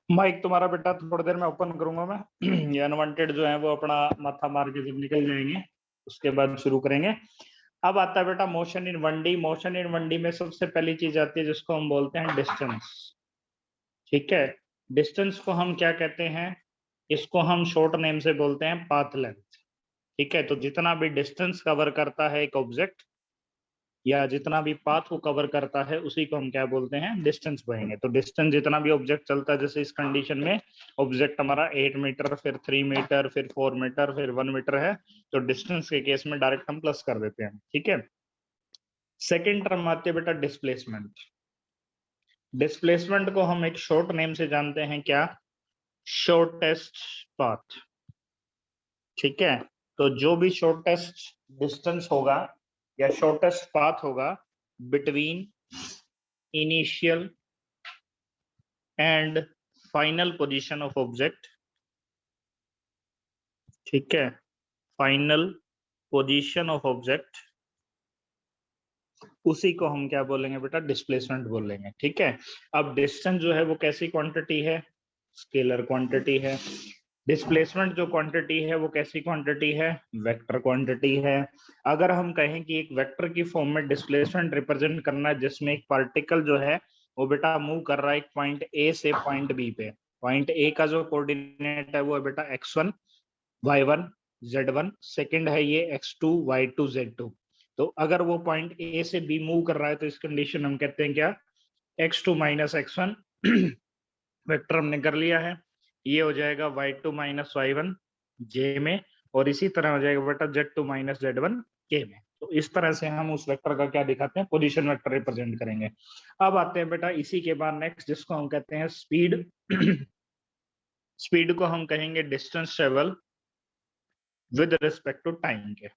Mic तुम्हारा बेटा थोड़ी देर में ओपन करूंगा मैं। ये अनवांटेड जो है वो अपना माथा मार के जब निकल जाएंगे उसके बाद शुरू करेंगे। अब आता है बेटा motion in 1D। Motion in 1D में सबसे पहली चीज आती है जिसको हम बोलते हैं डिस्टेंस। ठीक है, डिस्टेंस को हम क्या कहते हैं? इसको हम शॉर्ट नेम से बोलते हैं पाथ लेंथ। ठीक है, तो जितना भी डिस्टेंस कवर करता है एक ऑब्जेक्ट या जितना भी पाथ को कवर करता है उसी को हम क्या बोलते हैं? डिस्टेंस बोलेंगे। तो डिस्टेंस जितना भी ऑब्जेक्ट चलता है, जैसे इस कंडीशन में ऑब्जेक्ट हमारा 8 मीटर, फिर 3 मीटर, फिर 4 मीटर, फिर 1 मीटर है, तो डिस्टेंस के केस में डायरेक्ट हम प्लस कर देते हैं। ठीक है, सेकेंड टर्म आती है बेटा डिस्प्लेसमेंट। डिस्प्लेसमेंट को हम एक शॉर्ट नेम से जानते हैं, क्या? Shortest path. ठीक है, तो जो भी शॉर्टेस्ट डिस्टेंस होगा या शॉर्टेस्ट पाथ होगा between initial and final position of object. ठीक है, फाइनल पोजीशन ऑफ ऑब्जेक्ट, उसी को हम क्या बोलेंगे बेटा? डिस्प्लेसमेंट बोलेंगे। ठीक है, अब डिस्टेंस जो है वो कैसी क्वांटिटी है? स्केलर क्वांटिटी है। डिस्प्लेसमेंट जो क्वांटिटी है वो कैसी क्वांटिटी है? वेक्टर क्वांटिटी है। अगर हम कहें कि एक वेक्टर की फॉर्म में डिस्प्लेसमेंट रिप्रेजेंट करना है जिसमें एक पार्टिकल जो है वो बेटा मूव कर रहा है एक पॉइंट ए से पॉइंट बी पे। पॉइंट ए का जो कोऑर्डिनेट है वो है बेटा x1 y1 z1, सेकंड है ये x2 y2 z2। तो अगर वो पॉइंट ए से बी मूव कर रहा है तो इस कंडीशन हम कहते हैं क्या? x2 माइनस x1 वेक्टर हमने कर लिया है, ये हो जाएगा y2 माइनस y1 जे में, और इसी तरह हो जाएगा बेटा z2 माइनस z1 के में। तो इस तरह से हम उस वेक्टर का क्या दिखाते हैं? पोजीशन वेक्टर रिप्रेजेंट करेंगे। अब आते हैं बेटा इसी के बाद नेक्स्ट जिसको हम कहते हैं स्पीड। स्पीड को हम कहेंगे distance travel with respect to time के।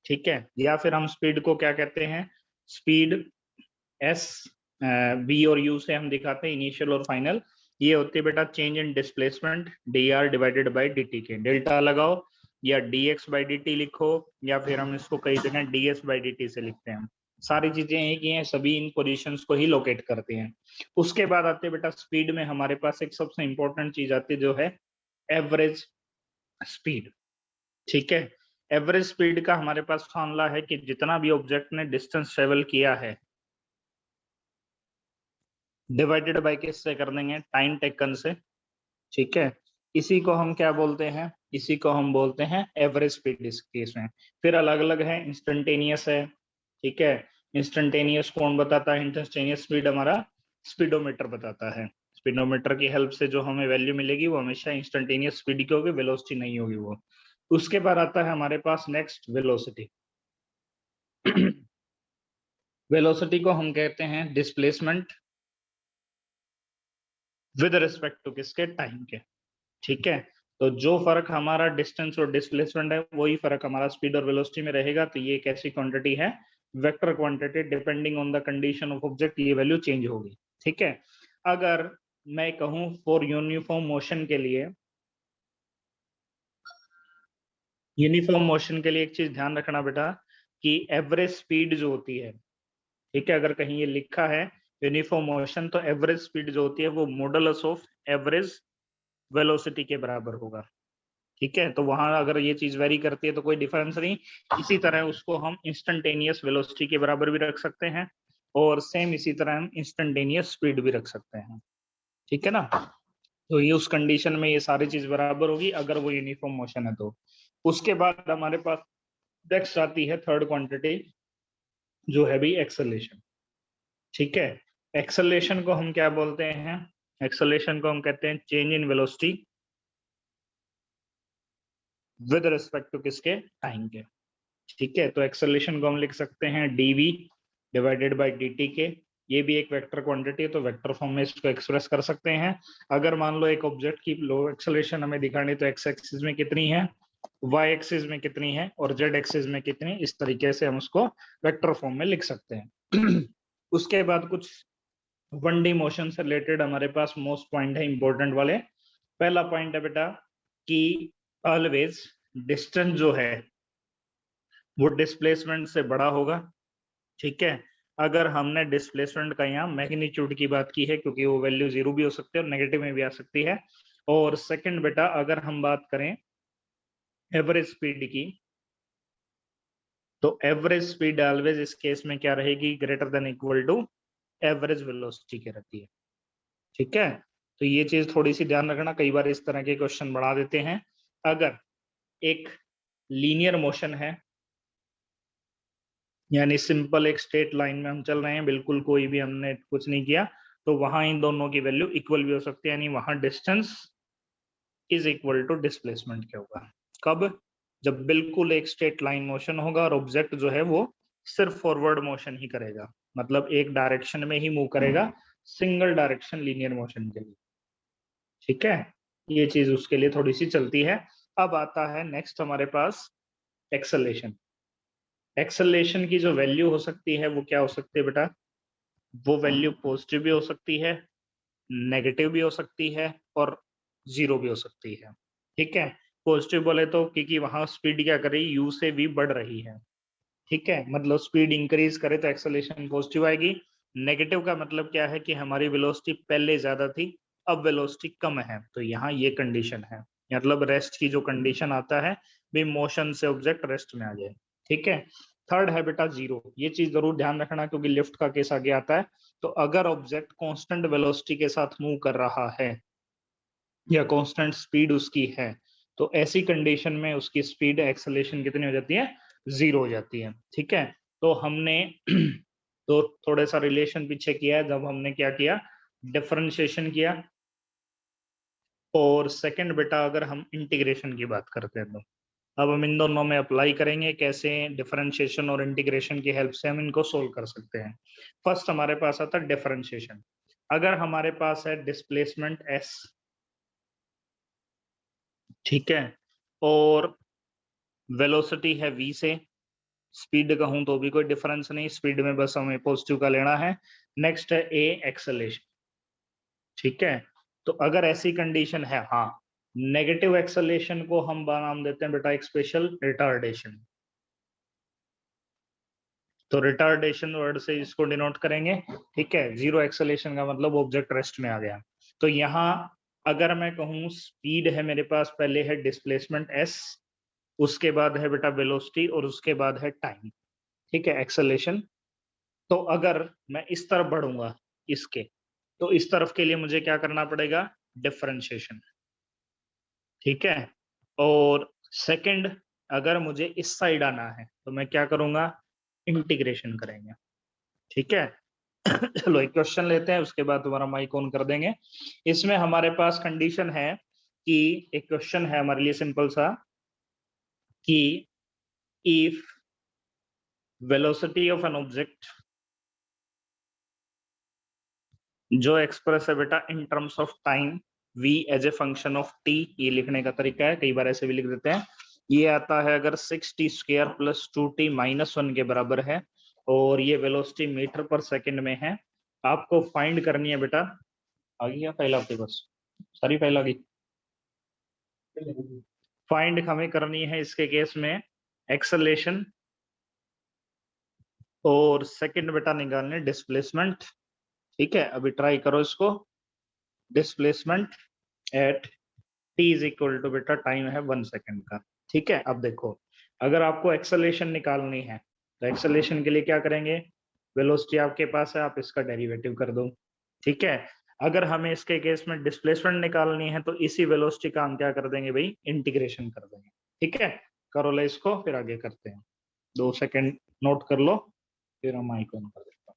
ठीक है, या फिर हम स्पीड को क्या कहते हैं? स्पीड एस, बी और यू से हम दिखाते हैं इनिशियल और फाइनल। ये होती है बेटा change in displacement D R divided by D T के। डेल्टा लगाओ या D x by D T लिखो, या फिर हम इसको कई जगह D S by D T से लिखते हैं। सारी चीजें एक ही हैं, सभी इन पोजीशंस को ही लोकेट करती हैं। उसके बाद आते हैं बेटा स्पीड में हमारे पास एक सबसे इंपॉर्टेंट चीज आती है जो है एवरेज स्पीड। ठीक है, एवरेज स्पीड का हमारे पास फॉर्मूला है कि जितना भी ऑब्जेक्ट ने डिस्टेंस ट्रेवल किया है डिवाइडेड बाय किससे कर देंगे? टाइम टेकन से। ठीक है, इसी को हम क्या बोलते हैं? इसी को हम बोलते हैं एवरेज स्पीड इस केस में। फिर अलग अलग है, इंस्टेंटेनियस है। ठीक है, इंस्टेंटेनियस कौन बताता है? इंस्टेंटेनियस स्पीड हमारा स्पीडोमीटर बताता है। स्पीडोमीटर की हेल्प से जो हमें वैल्यू मिलेगी वो हमेशा इंस्टेंटेनियस स्पीड की होगी, वेलोसिटी नहीं होगी वो। उसके बाद आता है हमारे पास नेक्स्ट वेलोसिटी। वेलोसिटी को हम कहते हैं डिस्प्लेसमेंट विद रिस्पेक्ट टू किसके? टाइम के। ठीक है, तो जो फर्क हमारा डिस्टेंस और डिस्प्लेसमेंट है वही फर्क हमारा स्पीड और वेलोसिटी में रहेगा। तो ये एक ऐसी क्वांटिटी है, vector quantity, depending on the condition of object ये वैल्यू चेंज होगी। ठीक है, अगर मैं कहूं फॉर यूनिफॉर्म मोशन के लिए, यूनिफॉर्म मोशन के लिए एक चीज ध्यान रखना बेटा कि एवरेज स्पीड जो होती है, ठीक है, अगर कहीं ये लिखा है यूनिफॉर्म मोशन तो एवरेज स्पीड जो होती है वो मॉडुलस ऑफ एवरेज वेलोसिटी के बराबर होगा। ठीक है, तो वहां अगर ये चीज वेरी करती है तो कोई डिफरेंस नहीं। इसी तरह उसको हम इंस्टेंटेनियस वेलोसिटी के बराबर भी रख सकते हैं, और सेम इसी तरह हम इंस्टेंटेनियस स्पीड भी रख सकते हैं। ठीक है ना, तो ये उस कंडीशन में ये सारी चीज बराबर होगी अगर वो यूनिफॉर्म मोशन है तो। उसके बाद हमारे पास नेक्स्ट आती है थर्ड क्वांटिटी जो है भी एक्सेलरेशन। ठीक है, एक्सेलरेशन को हम क्या बोलते हैं? एक्सेलरेशन को हम कहते हैं change in velocity with respect to किसके? टाइम के। ठीक है, तो एक्सेलरेशन को हम लिख सकते हैं dv डिवाइडेड बाय dt के। ये भी एक वेक्टर क्वांटिटी है तो वेक्टर फॉर्म में इसको एक्सप्रेस कर सकते हैं। अगर मान लो एक ऑब्जेक्ट की लो एक्सेलरेशन हमें दिखानी तो एक्स एक्सिस में कितनी है, वाई एक्सिस में कितनी है, और जेड एक्सिस में कितनी, इस तरीके से हम उसको वेक्टर फॉर्म में लिख सकते हैं। उसके बाद कुछ 1D मोशन से रिलेटेड हमारे पास मोस्ट पॉइंट है इंपॉर्टेंट वाले। पहला पॉइंट है बेटा कि ऑलवेज डिस्टेंस जो है वो डिस्प्लेसमेंट से बड़ा होगा। ठीक है, अगर हमने डिस्प्लेसमेंट का यहाँ मैग्नीट्यूड की बात की है, क्योंकि वो वैल्यू 0 भी हो सकती है और नेगेटिव में भी आ सकती है। और सेकंड बेटा, अगर हम बात करें एवरेज स्पीड की, तो एवरेज स्पीड ऑलवेज इस केस में क्या रहेगी, greater than equal to average velocity की रहती है। ठीक है, तो ये चीज थोड़ी सी ध्यान रखना, कई बार इस तरह के क्वेश्चन बढ़ा देते हैं। अगर एक लीनियर मोशन है, यानी सिंपल एक स्ट्रेट लाइन में हम चल रहे हैं, बिल्कुल कोई भी हमने कुछ नहीं किया, तो वहां इन दोनों की वैल्यू इक्वल भी हो सकती है, यानी वहां distance is equal to displacement क्या होगा। कब? जब बिल्कुल एक स्ट्रेट लाइन मोशन होगा और ऑब्जेक्ट जो है वो सिर्फ फॉरवर्ड मोशन ही करेगा, मतलब एक डायरेक्शन में ही मूव करेगा, सिंगल डायरेक्शन लीनियर मोशन के लिए। ठीक है, ये चीज उसके लिए थोड़ी सी चलती है। अब आता है नेक्स्ट हमारे पास एक्सेलेरेशन। एक्सेलेरेशन की जो वैल्यू हो सकती है वो क्या हो सकती है बेटा, वो वैल्यू पॉजिटिव भी हो सकती है, नेगेटिव भी हो सकती है और जीरो भी हो सकती है। ठीक है, पॉजिटिव बोले तो क्योंकि वहां स्पीड क्या कर रही है, यू से वी बढ़ रही है। ठीक है, मतलब स्पीड इंक्रीज करे तो एक्सेलेरेशन पॉजिटिव आएगी। नेगेटिव का मतलब क्या है कि हमारी वेलोसिटी पहले ज्यादा थी, अब वेलोसिटी कम है, तो यहाँ ये कंडीशन है, मतलब रेस्ट की जो कंडीशन आता है, भी मोशन से ऑब्जेक्ट रेस्ट में आ जाए। ठीक है, थर्ड है बेटा जीरो। ये चीज जरूर ध्यान रखना क्योंकि लिफ्ट का केस आगे आता है। तो अगर ऑब्जेक्ट कांस्टेंट वेलोसिटी के साथ मूव कर रहा है या कांस्टेंट स्पीड उसकी है, तो ऐसी कंडीशन में उसकी स्पीड एक्सेलेरेशन कितनी हो जाती है, जीरो हो जाती है। ठीक है, तो हमने तो थोड़ा सा रिलेशन पीछे किया है, जब हमने क्या किया, डिफरेंशिएशन किया। और सेकंड बेटा, अगर हम इंटीग्रेशन की बात करते हैं, तो अब हम इन दोनों में अप्लाई करेंगे, कैसे डिफरेंशिएशन और इंटीग्रेशन की हेल्प से हम इनको सोल्व कर सकते हैं। फर्स्ट हमारे पास आता है डिफरेंशिएशन। अगर हमारे पास है डिस्प्लेसमेंट एस, ठीक है, और वेलोसिटी है v से, स्पीड कहूं तो भी कोई डिफरेंस नहीं, स्पीड में बस हमें पॉजिटिव का लेना है। नेक्स्ट है a एक्सेलेरेशन। ठीक है, तो अगर ऐसी कंडीशन है, हाँ, नेगेटिव एक्सेलेरेशन को हम नाम देते हैं बेटा एक स्पेशल रिटार्डेशन। तो रिटार्डेशन वर्ड से इसको डिनोट करेंगे। ठीक है, जीरो एक्सेलेरेशन का मतलब ऑब्जेक्ट रेस्ट में आ गया। तो यहाँ अगर मैं कहूँ स्पीड है मेरे पास, पहले है डिस्प्लेसमेंट s, उसके बाद है बेटा वेलोसिटी और उसके बाद है टाइम। ठीक है, एक्सेलेरेशन। तो अगर मैं इस तरफ बढ़ूंगा इसके, तो इस तरफ के लिए मुझे क्या करना पड़ेगा, डिफरेंशिएशन। ठीक है, और सेकंड, अगर मुझे इस साइड आना है तो मैं क्या करूंगा, इंटीग्रेशन करेंगे। ठीक है, चलो एक क्वेश्चन लेते हैं, उसके बाद तुम्हारा माइक ऑन कर देंगे। इसमें हमारे पास कंडीशन है कि एक क्वेश्चन है हमारे लिए सिंपल सा, कि if velocity of an object, जो एक्सप्रेस है बेटा in terms of time, v as a function of t, ये लिखने का तरीका है, कई बार ऐसे भी लिख देते हैं। ये आता है अगर 6t² प्लस 2t माइनस 1 के बराबर है, और ये वेलोसिटी मीटर पर सेकंड में है। आपको फाइंड करनी है बेटा, आ गई क्या फाइल आपके पास, सारी फाइल आ गई। फाइंड हमें करनी है इसके केस में एक्सेलेरेशन, और सेकंड बेटा निकालने डिस्प्लेसमेंट। ठीक है, अभी ट्राई करो इसको, displacement at t is equal to बेटा टाइम है 1 सेकंड का। ठीक है, अब देखो, अगर आपको एक्सेलेरेशन निकालनी है तो एक्सेलेरेशन के लिए क्या करेंगे, वेलोसिटी आपके पास है, आप इसका डेरिवेटिव कर दो। ठीक है, अगर हमें इसके केस में डिस्प्लेसमेंट निकालनी है तो इसी वेलोसिटी का हम क्या कर देंगे भाई, इंटीग्रेशन कर देंगे। ठीक है, करो ले इसको, फिर आगे करते हैं। 2 सेकंड नोट कर लो, फिर हम माइक ऑन कर देता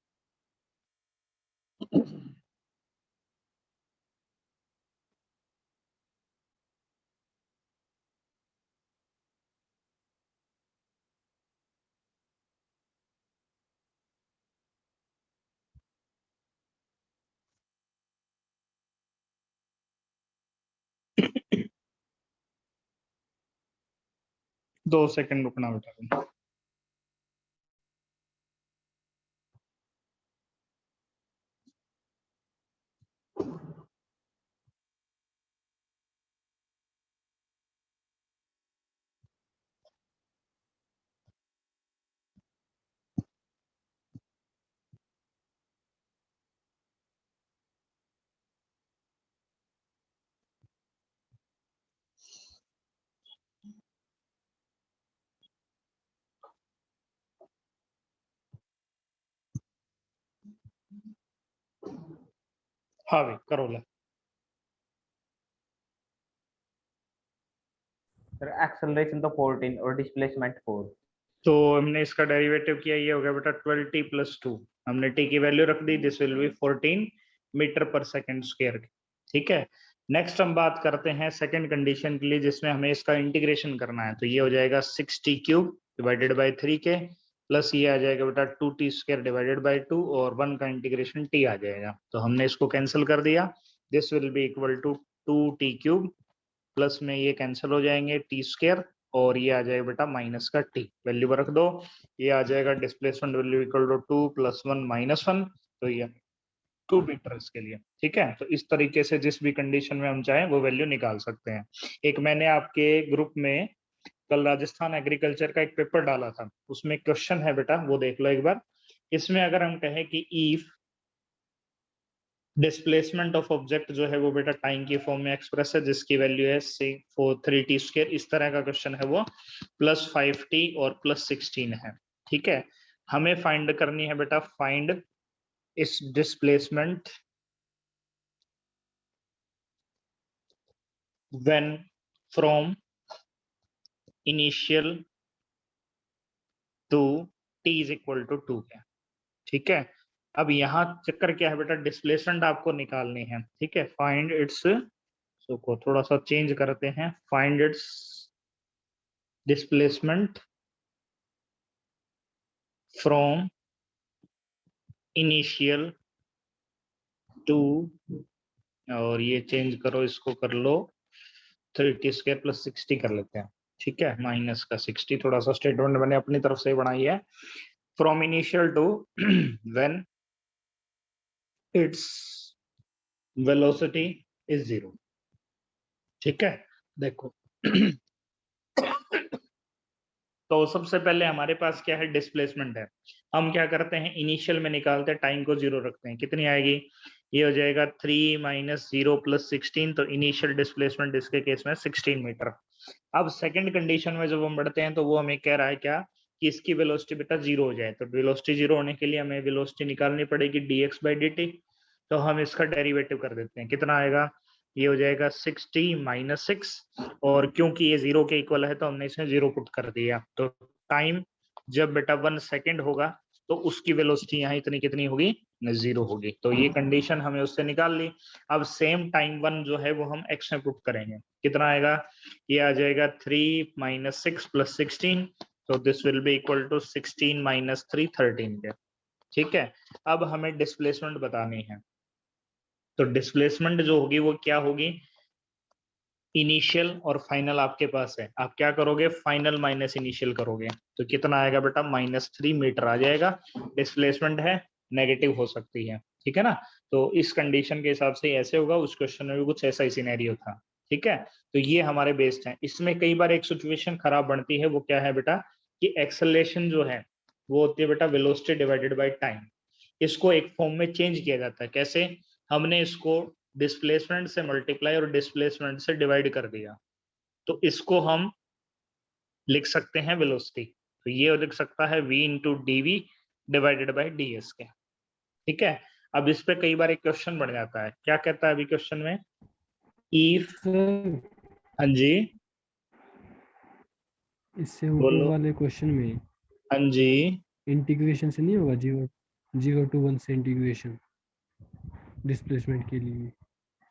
हूँ। 2 सेकंड रुकना बेटा। हाँ भाई करो ले। सर एक्सेलरेशन तो 14 और डिस्प्लेसमेंट 4। तो हमने इसका डेरिवेटिव किया, ये हो गया बेटा 12t + 2। हमने t की वैल्यू रख दी, दिस विल बी 14 मीटर पर सेकंड स्क्वायर। ठीक है, नेक्स्ट हम बात करते हैं सेकंड कंडीशन के लिए, जिसमें हमें इसका इंटीग्रेशन करना है। तो ये हो जाएगा 6t³ divided by 3k plus ये आ जाएगा बेटा 2t² डिवाइडेड बाय 2 और 1 का इंटीग्रेशन t आ जाएगा। तो हमने इसको कैंसिल कर दिया, this will be equal to 2t³ plus में ये कैंसिल हो जाएंगे t² और ये आ जाएगा बेटा माइनस का t, वैल्यू रख दो, ये आ जाएगा डिस्प्लेसमेंट वैल्यू इक्वल टू 2 + 1 - 1, तो ये 2 मीटर इसके लिए। ठीक है, तो इस तरीके से जिस भी कंडीशन में हम चाहें वो वैल्यू निकाल सकते हैं। एक मैंने आपके ग्रुप में कल राजस्थान एग्रीकल्चर का एक पेपर डाला था, उसमें क्वेश्चन है बेटा, वो देख लो एक बार। इसमें अगर हम कहें कि इफ डिस्प्लेसमेंट ऑफ ऑब्जेक्ट जो है वो बेटा टाइम की फॉर्म में एक्सप्रेस है, जिसकी वैल्यू है 3t², इस तरह का क्वेश्चन है वो, +5t और +16 है। ठीक है, हमें फाइंड करनी है बेटा, फाइंड इस displacement when from initial to t = 2 है। ठीक है, अब यहाँ चक्कर क्या है बेटा, डिस्प्लेसमेंट आपको निकालनी है। ठीक है, फाइंड इट्स, सो को थोड़ा सा चेंज करते हैं, find its displacement from initial to, और ये चेंज करो, इसको कर लो 3t² + 60 कर लेते हैं। ठीक है, माइनस का 60, थोड़ा सा स्टेटमेंट मैंने अपनी तरफ से बनाई है, from initial to when its velocity is 0। ठीक है, देखो तो सबसे पहले हमारे पास क्या है, डिस्प्लेसमेंट है। हम क्या करते हैं, इनिशियल में निकालते हैं, टाइम को 0 रखते हैं, कितनी आएगी, ये हो जाएगा 3 - 0 + 16, तो इनिशियल डिस्प्लेसमेंट इसके केस में 16 मीटर। अब सेकंड कंडीशन में जब हम बढ़ते हैं तो वो हमें कह रहा है क्या, कि इसकी वेलोसिटी बेटा 0 हो जाए। तो वेलोसिटी 0 होने के लिए हमें वेलोसिटी निकालनी पड़ेगी dx/dt। तो हम इसका डेरिवेटिव कर देते हैं, कितना आएगा, ये हो जाएगा 60 - 6, और क्योंकि ये 0 के इक्वल है तो हमने इसमें 0 पुट कर दिया। तो टाइम जब बेटा 1 सेकंड होगा तो उसकी वेलोसिटी यहाँ इतनी कितनी होगी, 0 होगी। तो ये कंडीशन हमें उससे निकाल ली। अब सेम टाइम 1 जो है वो हम x में पुट करेंगे, कितना आएगा, ये आ जाएगा 3 - 6 + 16, तो this will be equal to 16 - 3 13 के। ठीक है, अब हमें डिस्प्लेसमेंट बतानी है। तो डिस्प्लेसमेंट जो होगी वो क्या होगी, इनिशियल और फाइनल आपके पास है, आप क्या करोगे, फाइनल माइनस इनिशियल करोगे, तो कितना आएगा बेटा, -3 मीटर आ जाएगा। डिस्प्लेसमेंट है, नेगेटिव हो सकती है। ठीक है ना, तो इस कंडीशन के हिसाब से ऐसे होगा, उस क्वेश्चन में भी कुछ ऐसा ही सिनेरियो था। ठीक है, तो ये हमारे बेस्ड हैं। इसमें कई बार एक सिचुएशन खराब बनती है, वो क्या है बेटा, कि एक्सेलरेशन जो है वो होती है बेटा वेलोसिटी डिवाइडेड बाय टाइम। इसको एक फॉर्म में चेंज किया जाता है, कैसे, हमने इसको डिस्प्लेसमेंट से मल्टीप्लाई और डिस्प्लेसमेंट से डिवाइड कर दिया, तो इसको हम लिख सकते हैं वेलोसिटी। तो ये लिख सकता है v × dv divided by ds के। ठीक है, अब इस पे कई बार एक क्वेश्चन बन जाता है, क्या कहता है अभी क्वेश्चन में, इफ, सर हाँ जी इससे ऊपर बोलो, वाले क्वेश्चन में हाँ जी, इंटीग्रेशन से नहीं होगा, 0 to 1 से इंटीग्रेशन डिस्प्लेसमेंट के लिए।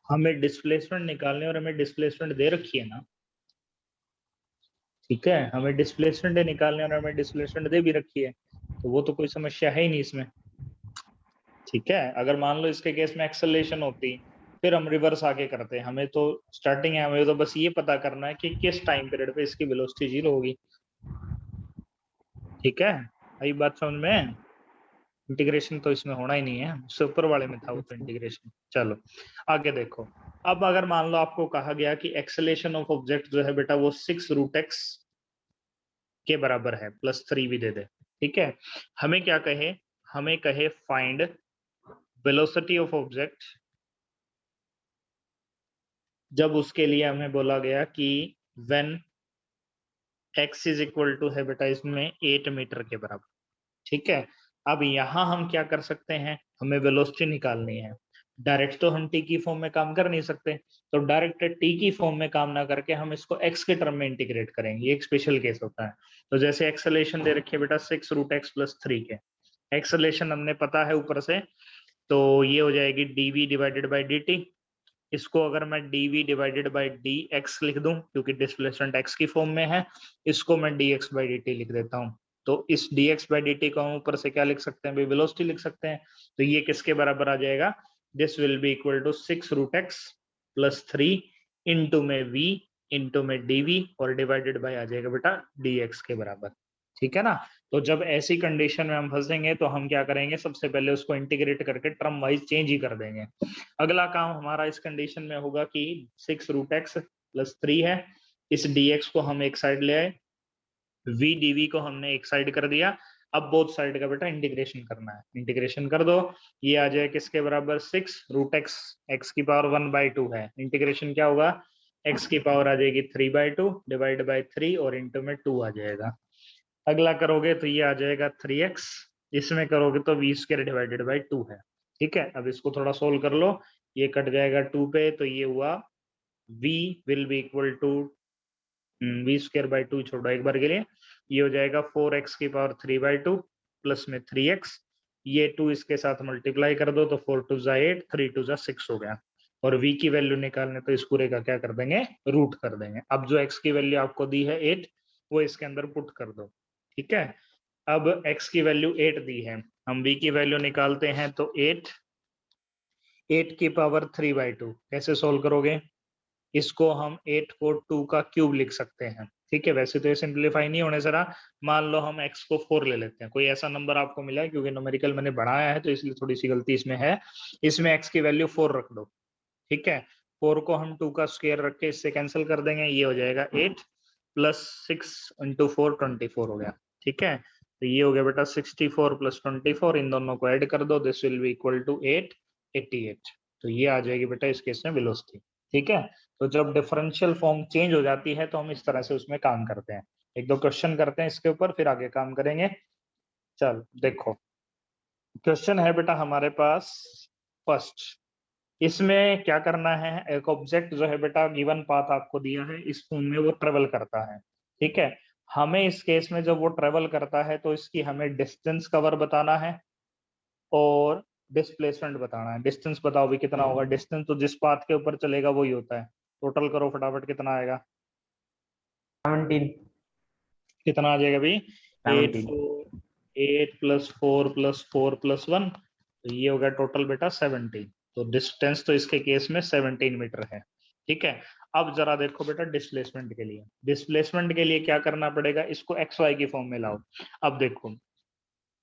हमें डिस्प्लेसमेंट निकालने और हमें डिस्प्लेसमेंट दे रखी है ना। ठीक है, हमें डिस्प्लेसमेंट निकालने और हमें डिस्प्लेसमेंट दे भी रखी है, तो वो तो कोई समस्या है ही नहीं इसमें। ठीक है, अगर मान लो इसके केस में एक्सेलरेशन होती, फिर हम रिवर्स आगे करते हैं, हमें तो स्टार्टिंग है, हमें तो बस ये पता करना है कि किस टाइम पीरियड पे इसकी वेलोसिटी 0 होगी। ठीक है, आई बात समझ में, इंटीग्रेशन तो इसमें होना ही नहीं है, उससे ऊपर वाले में था वो तो इंटीग्रेशन। चलो आगे देखो, अब अगर मान लो आपको कहा गया कि एक्सेलरेशन ऑफ ऑब्जेक्ट जो है बेटा वो 6√x के बराबर है, +3 भी दे दे। ठीक है, हमें क्या कहे, हमें कहे फाइंड वेलोसिटी ऑफ ऑब्जेक्ट, जब उसके लिए हमें बोला गया कि when x is equal to है बेटा इसमें 8 मीटर के बराबर। ठीक है, अब यहाँ हम क्या कर सकते हैं, हमें वेलोसिटी निकालनी है। डायरेक्ट तो हम टी की फॉर्म में काम कर नहीं सकते, तो डायरेक्ट टी की फॉर्म में काम ना करके हम इसको एक्स के टर्म में इंटीग्रेट करेंगे, ये एक स्पेशल केस होता है। तो जैसे एक्सेलेरेशन दे रखी है बेटा 6 रूट एक्स प्लस 3 के, एक्सेलेरेशन हमने पता है ऊपर से, तो ये हो जाएगी dv डिवाइडेड बाई dt। इसको अगर मैं dv डिवाइडेड बाई dx लिख दूं, क्योंकि डिस्प्लेसमेंट x की फॉर्म में है, इसको मैं dx बाई dt लिख देता हूं। तो इस dx बाई dt को हम ऊपर से क्या लिख सकते हैं, वेलोसिटी लिख सकते हैं। तो ये किसके बराबर आ जाएगा, this will be equal to 6 root x plus 3 into में v इंटू में dv और डिवाइडेड बाई आ जाएगा बेटा dx के बराबर, ठीक है ना। तो जब ऐसी कंडीशन में हम फंसेंगे तो हम क्या करेंगे, सबसे पहले उसको इंटीग्रेट करके टर्म वाइज चेंज ही कर देंगे। अगला काम हमारा इस कंडीशन में होगा कि 6 रूट एक्स प्लस 3 है, इस dx को हम एक साइड ले आए, v dv को हमने एक साइड कर दिया। अब बोथ साइड का बेटा इंटीग्रेशन करना है, इंटीग्रेशन कर दो, ये आ जाए किसके बराबर, 6 रूट एक्स, एक्स की पावर 1/2 है, इंटीग्रेशन क्या होगा, x की पावर आ जाएगी 3/2 डिवाइड बाई 3 और इंटू में 2 आ जाएगा। अगला करोगे तो ये आ जाएगा 3x, इसमें करोगे तो v स्क्वायर डिवाइडेड बाई 2 है, ठीक है। अब इसको थोड़ा सोल्व कर लो, ये कट जाएगा 2 पे, तो ये हुआ v will be equal to v square by 2, छोड़ो एक बार के लिए, ये हो जाएगा 4x की पावर 3/2 प्लस में 3x, ये 2 इसके साथ मल्टीप्लाई कर दो तो 4 2 जा 8, 3 2 जा 6 हो गया। और v की वैल्यू निकालने तो इस पूरे का क्या कर देंगे, रूट कर देंगे। अब जो x की वैल्यू आपको दी है 8, वो इसके अंदर पुट कर दो, ठीक है। अब x की वैल्यू 8 दी है, हम v की वैल्यू निकालते हैं तो 8 की पावर 3/2 कैसे सोल्व करोगे, इसको हम 8 को 2 का क्यूब लिख सकते हैं, ठीक है। वैसे तो ये सिंप्लीफाई नहीं होने जरा, मान लो हम x को 4 ले लेते हैं, कोई ऐसा नंबर आपको मिला है, क्योंकि न्यूमेरिकल मैंने बढ़ाया है तो इसलिए थोड़ी सी गलती इसमें है, इसमें x की वैल्यू 4 रख दो, ठीक है। 4 को हम 2 का स्क्वायर रख के इससे कैंसिल कर देंगे, ये हो जाएगा 8 प्लस 6 इंटू 4 24 हो गया, ठीक है। तो ये हो गया बेटा 64 प्लस 24, इन दोनों को ऐड कर दो, this will be equal to 8 88। तो ये आ जाएगी बेटा इस केस में वेलोसिटी, ठीक है। तो जब डिफरेंशियल फॉर्म चेंज हो जाती है तो हम इस तरह से उसमें काम करते हैं। एक दो क्वेश्चन करते हैं इसके ऊपर, फिर आगे काम करेंगे। चल देखो, क्वेश्चन है बेटा हमारे पास फर्स्ट, इसमें क्या करना है, एक ऑब्जेक्ट जो है बेटा गिवन पाथ आपको दिया है, इस फॉर्म में वो ट्रेवल करता है, ठीक है। हमें इस केस में जब वो ट्रेवल करता है तो इसकी हमें डिस्टेंस कवर बताना है और डिस्प्लेसमेंट बताना है। डिस्टेंस बताओ भी कितना होगा, डिस्टेंस तो जिस पाथ के ऊपर चलेगा वही होता है, टोटल करो फटाफट कितना आएगा, 17 कितना आ जाएगा भाई, 17 8 प्लस 4 प्लस 4 प्लस 1, तो ये हो गया टोटल बेटा 17। तो डिस्टेंस तो इसके केस में 17 मीटर है, ठीक है। अब जरा देखो बेटा डिस्प्लेसमेंट के लिए, डिस्प्लेसमेंट के लिए क्या करना पड़ेगा, इसको एक्स वाई की फॉर्म में लाओ। अब देखो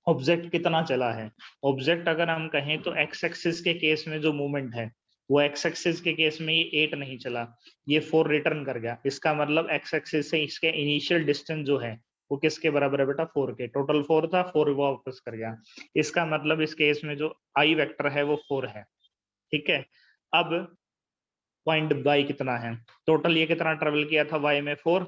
ऑब्जेक्ट कितना चला है, ऑब्जेक्ट अगर हम कहें तो एक्स एक्सिस के केस में जो मूवमेंट है वो एक्स एक्सिस के केस में ये 8 नहीं चला, ये 4 रिटर्न कर गया, इसका मतलब एक्स एक्सिस से इसके इनिशियल डिस्टेंस जो है वो किसके बराबर है बेटा, 4 के, टोटल 4 था, 4 वो वापस कर गया, इसका मतलब इस केस में जो आई वेक्टर है वो 4 है, ठीक है। अब पॉइंट बाई कितना है, टोटल ये कितना ट्रेवल किया था वाई में 4,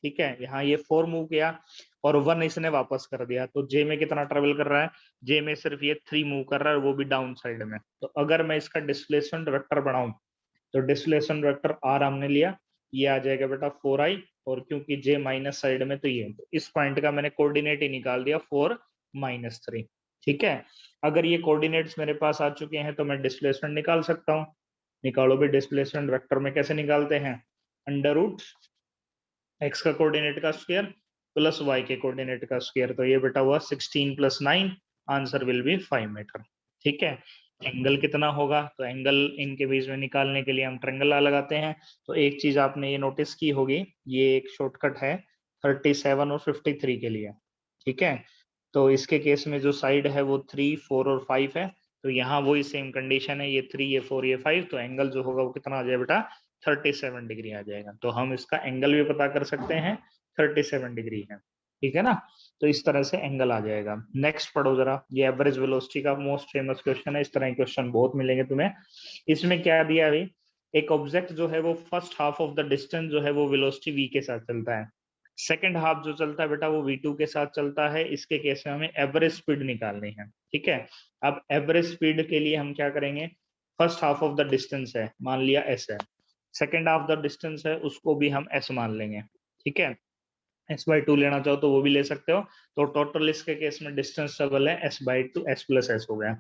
ठीक है, यहाँ ये 4 मूव किया और 1 इसने वापस कर दिया, तो जे में कितना ट्रेवल कर रहा है, जे में सिर्फ ये 3 मूव कर रहा है, वो भी डाउन साइड में। तो अगर मैं इसका डिस्प्लेसमेंट वेक्टर बनाऊं तो डिस्प्लेसमेंट वेक्टर आर हमने लिया, ये आ जाएगा बेटा 4i, और क्योंकि जे माइनस साइड में तो ये, तो इस पॉइंट का मैंने कोऑर्डिनेट ही निकाल दिया 4 - 3, ठीक है। अगर ये कोऑर्डिनेट्स मेरे पास आ चुके हैं तो मैं डिस्प्लेसमेंट निकाल सकता हूँ। निकालो भी, डिस्प्लेसमेंट वेक्टर में कैसे निकालते हैं, अंडर रूट एक्स का कोऑर्डिनेट का स्क्वायर प्लस वाई के कोऑर्डिनेट का स्क्वायर, तो ये बेटा हुआ 16 + 9, आंसर विल बी 5 मीटर, ठीक है। एंगल कितना होगा, तो एंगल इनके बीच में निकालने के लिए हम ट्रायंगल लगाते हैं। तो एक चीज आपने ये नोटिस की होगी, ये एक शॉर्टकट है 37 और 53 के लिए, ठीक है। तो इसके केस में जो साइड है वो 3 4 और 5 है, तो यहाँ वही सेम कंडीशन है, ये 3 ये 4 ये 5, तो एंगल जो होगा वो कितना आ जाए बेटा, 37 डिग्री आ जाएगा। तो हम इसका एंगल भी पता कर सकते हैं, 37 डिग्री है, ठीक है ना। तो इस तरह से एंगल आ जाएगा। नेक्स्ट पढ़ो जरा, ये एवरेज वेलोसिटी का मोस्ट फेमस क्वेश्चन है, इस तरह के क्वेश्चन बहुत मिलेंगे तुम्हें। इसमें क्या दिया अभी, एक ऑब्जेक्ट जो है वो first half of the distance जो है वो वेलोसिटी v के साथ चलता है, सेकंड हाफ जो चलता है बेटा वो v2 के साथ चलता है, इसके केस में हमें एवरेज स्पीड निकालनी है, ठीक है। अब एवरेज स्पीड के लिए हम क्या करेंगे, first half of the distance है, मान लिया s है, सेकेंड हाफ द डिस्टेंस है, उसको भी हम s मान लेंगे, ठीक है। s/2 लेना चाहो तो वो भी ले सकते हो। तो टोटल इसके केस में डिस्टेंस डबल है, s/2 s+s हो गया।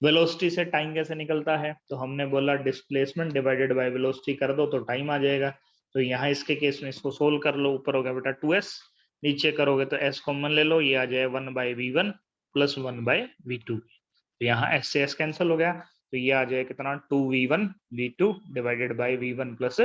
वेलोसिटी से टाइम कैसे निकलता है, तो हमने बोला डिस्प्लेसमेंट डिवाइडेड बाय वेलोसिटी कर दो तो टाइम आ जाएगा। तो यहाँ इसके केस में इसको सोल्व कर लो, ऊपर हो गया बेटा 2s, नीचे करोगे तो s कॉमन ले लो, ये आ जाए 1/v1 + 1/v2। तो यहाँ s से s कैंसिल हो गया, तो ये आ जाए कितना 2v1 v2 divided by v1 +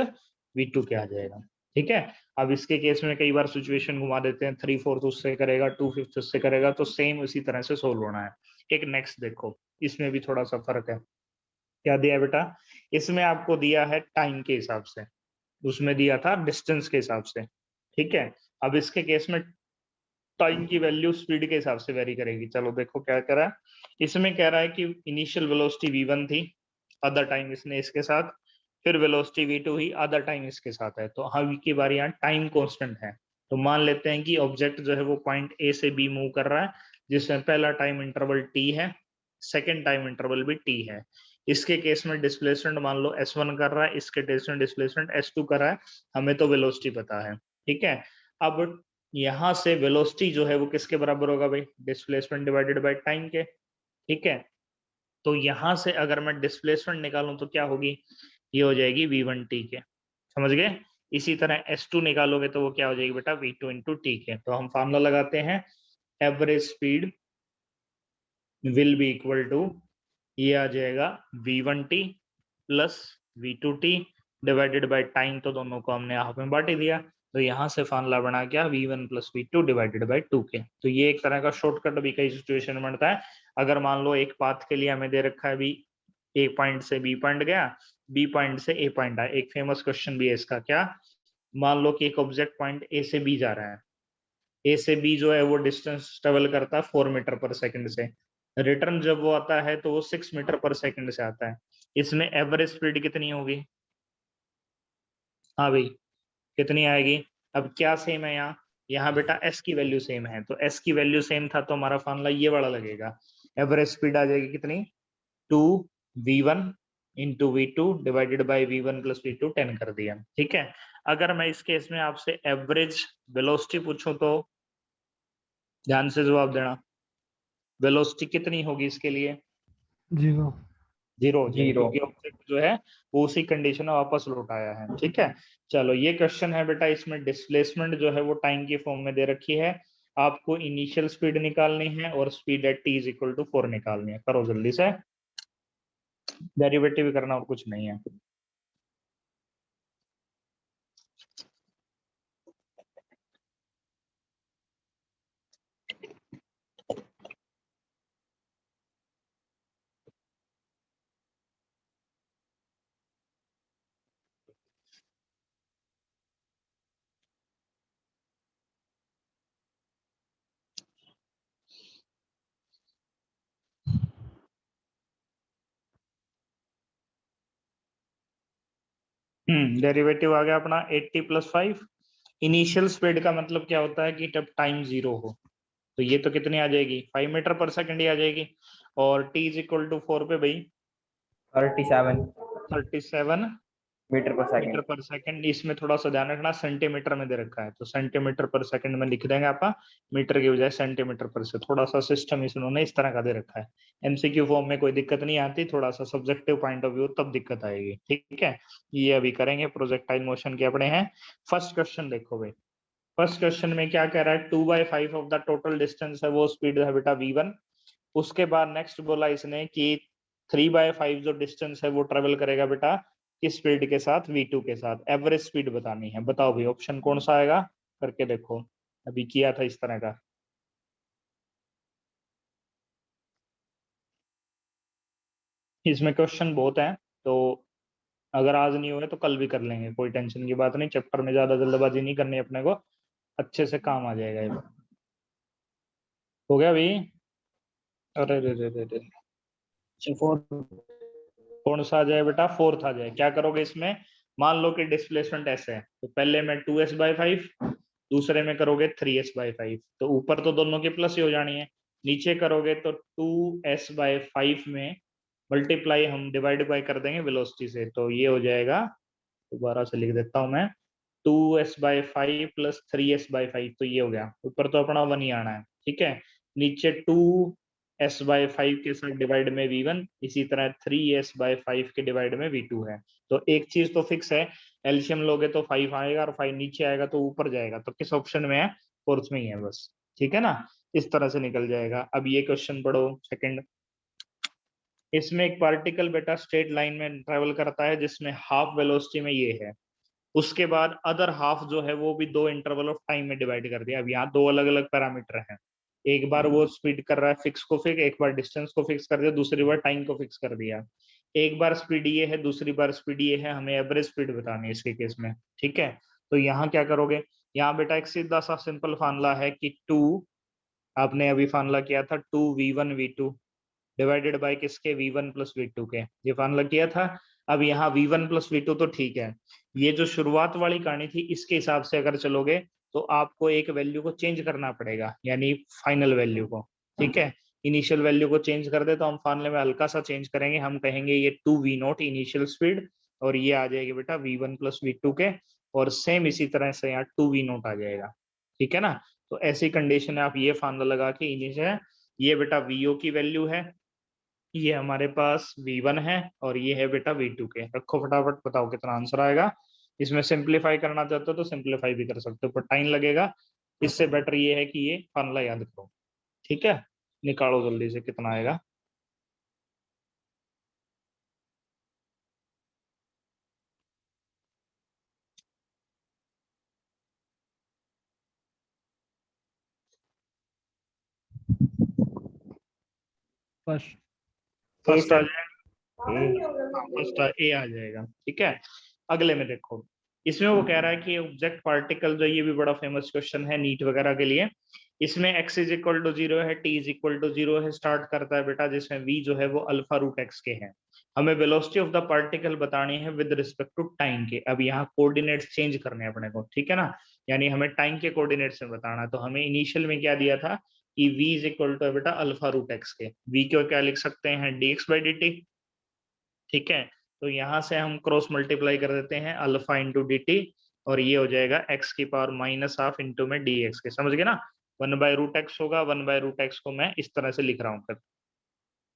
v2 क्या आ जाएगा, ठीक है। अब इसके केस में कई बार सिचुएशन घुमा देते हैं, 3/4 उससे करेगा, 2/5 उससे करेगा, तो सेम उसी तरह से सोल्व होना है। एक नेक्स्ट देखो, इसमें भी थोड़ा सा फर्क है। क्या दिया बेटा, इसमें आपको दिया है टाइम के हिसाब से, उसमें दिया था डिस्टेंस के हिसाब से, ठीक है। अब इसके केस में टाइम की वैल्यू स्पीड के हिसाब से वेरी करेगी। चलो देखो क्या कह रहा है, इसमें कह रहा है कि इनिशियल वेलोसिटी v1 थी, अदर टाइम इसने इसके साथ, फिर वेलोसिटी v2 ही, अदर टाइम इसके साथ है। तो हम की बार यहाँ टाइम कांस्टेंट है, तो मान लेते हैं कि ऑब्जेक्ट जो है वो पॉइंट ए से बी मूव कर रहा है, जिसमें पहला टाइम इंटरवल t है, सेकेंड टाइम इंटरवल भी t है। इसके केस में डिस्प्लेसमेंट मान लो s1 कर रहा है, इसके केस में डिस्प्लेसमेंट s2 कर रहा है, हमें तो वेलोसिटी पता है, ठीक है। अब यहाँ से वेलोसिटी जो है वो किसके बराबर होगा भाई, डिस्प्लेसमेंट डिवाइडेड बाय टाइम के, ठीक है। तो यहाँ से अगर मैं डिस्प्लेसमेंट निकालूं तो क्या होगी, ये हो जाएगी v1t के, समझ गए। इसी तरह s2 निकालोगे तो वो क्या हो जाएगी बेटा, v2 × t के। तो हम फार्मूला लगाते हैं, average speed will be equal to, ये आ जाएगा v1t + v2t divided by time, तो दोनों को हमने हाफ में बांट ही दिया। तो यहाँ से फार्मूला बना गया v1 + v2 divided by 2k। तो ये एक तरह का शॉर्टकट भी कई सिचुएशन में बनता है। अगर मान लो एक पाथ के लिए हमें दे रखा है भी, ए पॉइंट से बी पॉइंट गया, बी पॉइंट से ए पॉइंट आया, एक फेमस क्वेश्चन भी है इसका, क्या, मान लो कि एक ऑब्जेक्ट पॉइंट ए से बी जा रहा है, ए से बी जो है वो डिस्टेंस ट्रेवल करता है 4 मीटर पर सेकंड से, रिटर्न जब वो आता है तो वो 6 मीटर पर सेकंड से आता है। इसमें एवरेज स्पीड कितनी होगी, हाँ भाई कितनी आएगी। अब क्या सेम है यहाँ, यहाँ बेटा s की वैल्यू सेम है, तो s की वैल्यू सेम था तो हमारा फार्मूला ये वाला लगेगा, एवरेज स्पीड आ जाएगी कितनी, 2v1 × v2 divided by v1 + v2 10 कर दिया, ठीक है। अगर मैं इस केस में आपसे एवरेज वेलोसिटी पूछूं तो ध्यान से जवाब देना, वेलोसिटी कितनी होगी इसके लिए, 0। 0 हो जाएगी, 0। क्योंकि ऑब्जेक्ट जो है वो उसी कंडीशन में वापस लौट आया है, ठीक है। चलो ये क्वेश्चन है बेटा, इसमें डिस्प्लेसमेंट जो है वो टाइम की फॉर्म में दे रखी है, आपको इनिशियल स्पीड निकालनी है और स्पीड एट t = 4 निकालनी है। करो जल्दी से, डेरिवेटिव करना और कुछ नहीं है। डेरिवेटिव आ गया अपना 80 + 5। इनिशियल स्पीड का मतलब क्या होता है कि जब टाइम 0 हो, तो ये तो कितनी आ जाएगी, 5 मीटर पर सेकंड ही आ जाएगी, और t = 4 पे भाई 37 37 मीटर पर मीटर सेकंड। पर सेकंड। इसमें थोड़ा सा ध्यान रखना, सेंटीमीटर में दे रखा है, तो सेंटीमीटर पर सेकंड में लिख देंगे आपका, मीटर की बजाय सेंटीमीटर पर से, थोड़ा सा सिस्टम इन्होंने इस तरह का दे रखा है। एमसीक्यू फॉर्म में कोई दिक्कत नहीं आती, थोड़ा सा सब्जेक्टिव पॉइंट ऑफ व्यू तब दिक्कत आएगी, ठीक है। ये अभी करेंगे, प्रोजेक्टाइल मोशन के अपने हैं। फर्स्ट क्वेश्चन देखो भाई, फर्स्ट क्वेश्चन में क्या कह रहा है, 2/5 ऑफ द टोटल डिस्टेंस है वो स्पीड है बेटा v1। उसके बाद नेक्स्ट बोला इसने कि 3/5 जो डिस्टेंस है वो ट्रेवल करेगा बेटा किस स्पीड के साथ, v2 के साथ। एवरेज स्पीड बतानी है, बताओ भाई ऑप्शन कौन सा आएगा, करके देखो, अभी किया था इस तरह का। इसमें क्वेश्चन बहुत हैं, तो अगर आज नहीं हुए तो कल भी कर लेंगे, कोई टेंशन की बात नहीं, चैप्टर में ज्यादा जल्दबाजी नहीं करनी अपने को, अच्छे से काम आ जाएगा ये। हो गया भाई, अरे रे रे रे रे, कौन सा आ जाए बेटा, फोर्थ आ जाए। क्या करोगे इसमें, मान लो कि डिस्प्लेसमेंट ऐसे है, तो पहले में 2s/5, दूसरे में करोगे 3s/5, तो ऊपर तो दोनों की प्लस ही हो जानी है, नीचे करोगे तो 2s/5 में मल्टीप्लाई हम डिवाइड बाय कर देंगे वेलोसिटी से, तो ये हो जाएगा, दोबारा से लिख देता हूं मैं, 2s/5 प्लस 3s/5, तो ये हो गया, ऊपर तो अपना 1 ही आना है, ठीक है। नीचे 2s/5 के साथ डिवाइड में v1, इसी तरह 3s/5 के डिवाइड में v2 है। तो एक चीज तो फिक्स है, एलसीएम लोगे तो 5 आएगा, और 5 नीचे आएगा तो ऊपर जाएगा, तो किस ऑप्शन में है, फोर्थ में ही है बस, ठीक है ना। इस तरह से निकल जाएगा। अब ये क्वेश्चन पढ़ो सेकंड। इसमें एक पार्टिकल बेटा स्ट्रेट लाइन में ट्रेवल करता है जिसमें हाफ वेलोसिटी में ये है, उसके बाद अदर हाफ जो है वो भी 2 इंटरवल ऑफ टाइम में डिवाइड कर दिया। अब यहाँ 2 अलग अलग पैरामीटर हैं, एक बार वो स्पीड कर रहा है फिक्स को फिक्स, एक बार डिस्टेंस को फिक्स कर दिया, दूसरी बार टाइम को फिक्स कर दिया। एक बार स्पीड ये है, दूसरी बार स्पीड ये है, हमें एवरेज स्पीड बतानी है इसके केस में, ठीक है। तो यहाँ क्या करोगे, यहाँ बेटा एक सीधा सा सिंपल फार्मूला है कि 2, आपने अभी फार्मूला किया था 2v1v2 डिवाइडेड बाय किसके, v1 प्लस v2 के, ये फार्मूला किया था। अब यहाँ v1 प्लस v2 तो ठीक है, ये जो शुरुआत वाली कहानी थी इसके हिसाब से अगर चलोगे तो आपको एक वैल्यू को चेंज करना पड़ेगा, यानी फाइनल वैल्यू को, ठीक है। इनिशियल वैल्यू को चेंज कर दे तो हम फार्मूले में हल्का सा चेंज करेंगे, हम कहेंगे ये 2v0 इनिशियल स्पीड, और ये आ जाएगी बेटा v1 प्लस v2 के, और सेम इसी तरह से यहाँ 2v0 आ जाएगा, ठीक है ना। तो ऐसी कंडीशन है, आप ये फार्मूला लगा के इनिशियल, ये बेटा vo की वैल्यू है, ये हमारे पास v1 है, और ये है बेटा v2 के, रखो फटाफट, बताओ कितना आंसर आएगा। इसमें सिंपलीफाई करना चाहते हो तो सिंपलीफाई भी कर सकते हो, पर टाइम लगेगा, इससे बेटर ये है कि ये फार्मूला याद करो, ठीक है। निकालो जल्दी से कितना आएगा। फर्स्ट फर्स्ट आ जाएगा, फर्स्ट ए आ जाएगा, ठीक है। अगले में देखो, इसमें वो कह रहा है कि ऑब्जेक्ट पार्टिकल जो, ये भी बड़ा फेमस क्वेश्चन है नीट वगैरह के लिए। इसमें x इज इक्वल टू 0 है, t इज इक्वल टू 0 है, स्टार्ट करता है बेटा, जिसमें v जो है वो अल्फा रूट x के है। हमें वेलोसिटी ऑफ द पार्टिकल बतानी है विद रिस्पेक्ट टू टाइम के। अब यहाँ कोऑर्डिनेट्स चेंज करने हैं अपने को, ठीक है ना, यानी हमें टाइम के कोऑर्डिनेट्स में बताना। तो हमें इनिशियल में क्या दिया था कि v इज इक्वल टू बेटा अल्फा रूट x के, v को क्या लिख सकते हैं, dx/dt, ठीक है। तो यहाँ से हम क्रॉस मल्टीप्लाई कर देते हैं अल्फा इंटू डी टी, और ये हो जाएगा x की पावर -हाफ इंटू में dx के, समझ गए ना। 1/√x होगा, 1/√x को मैं इस तरह से लिख रहा हूँ।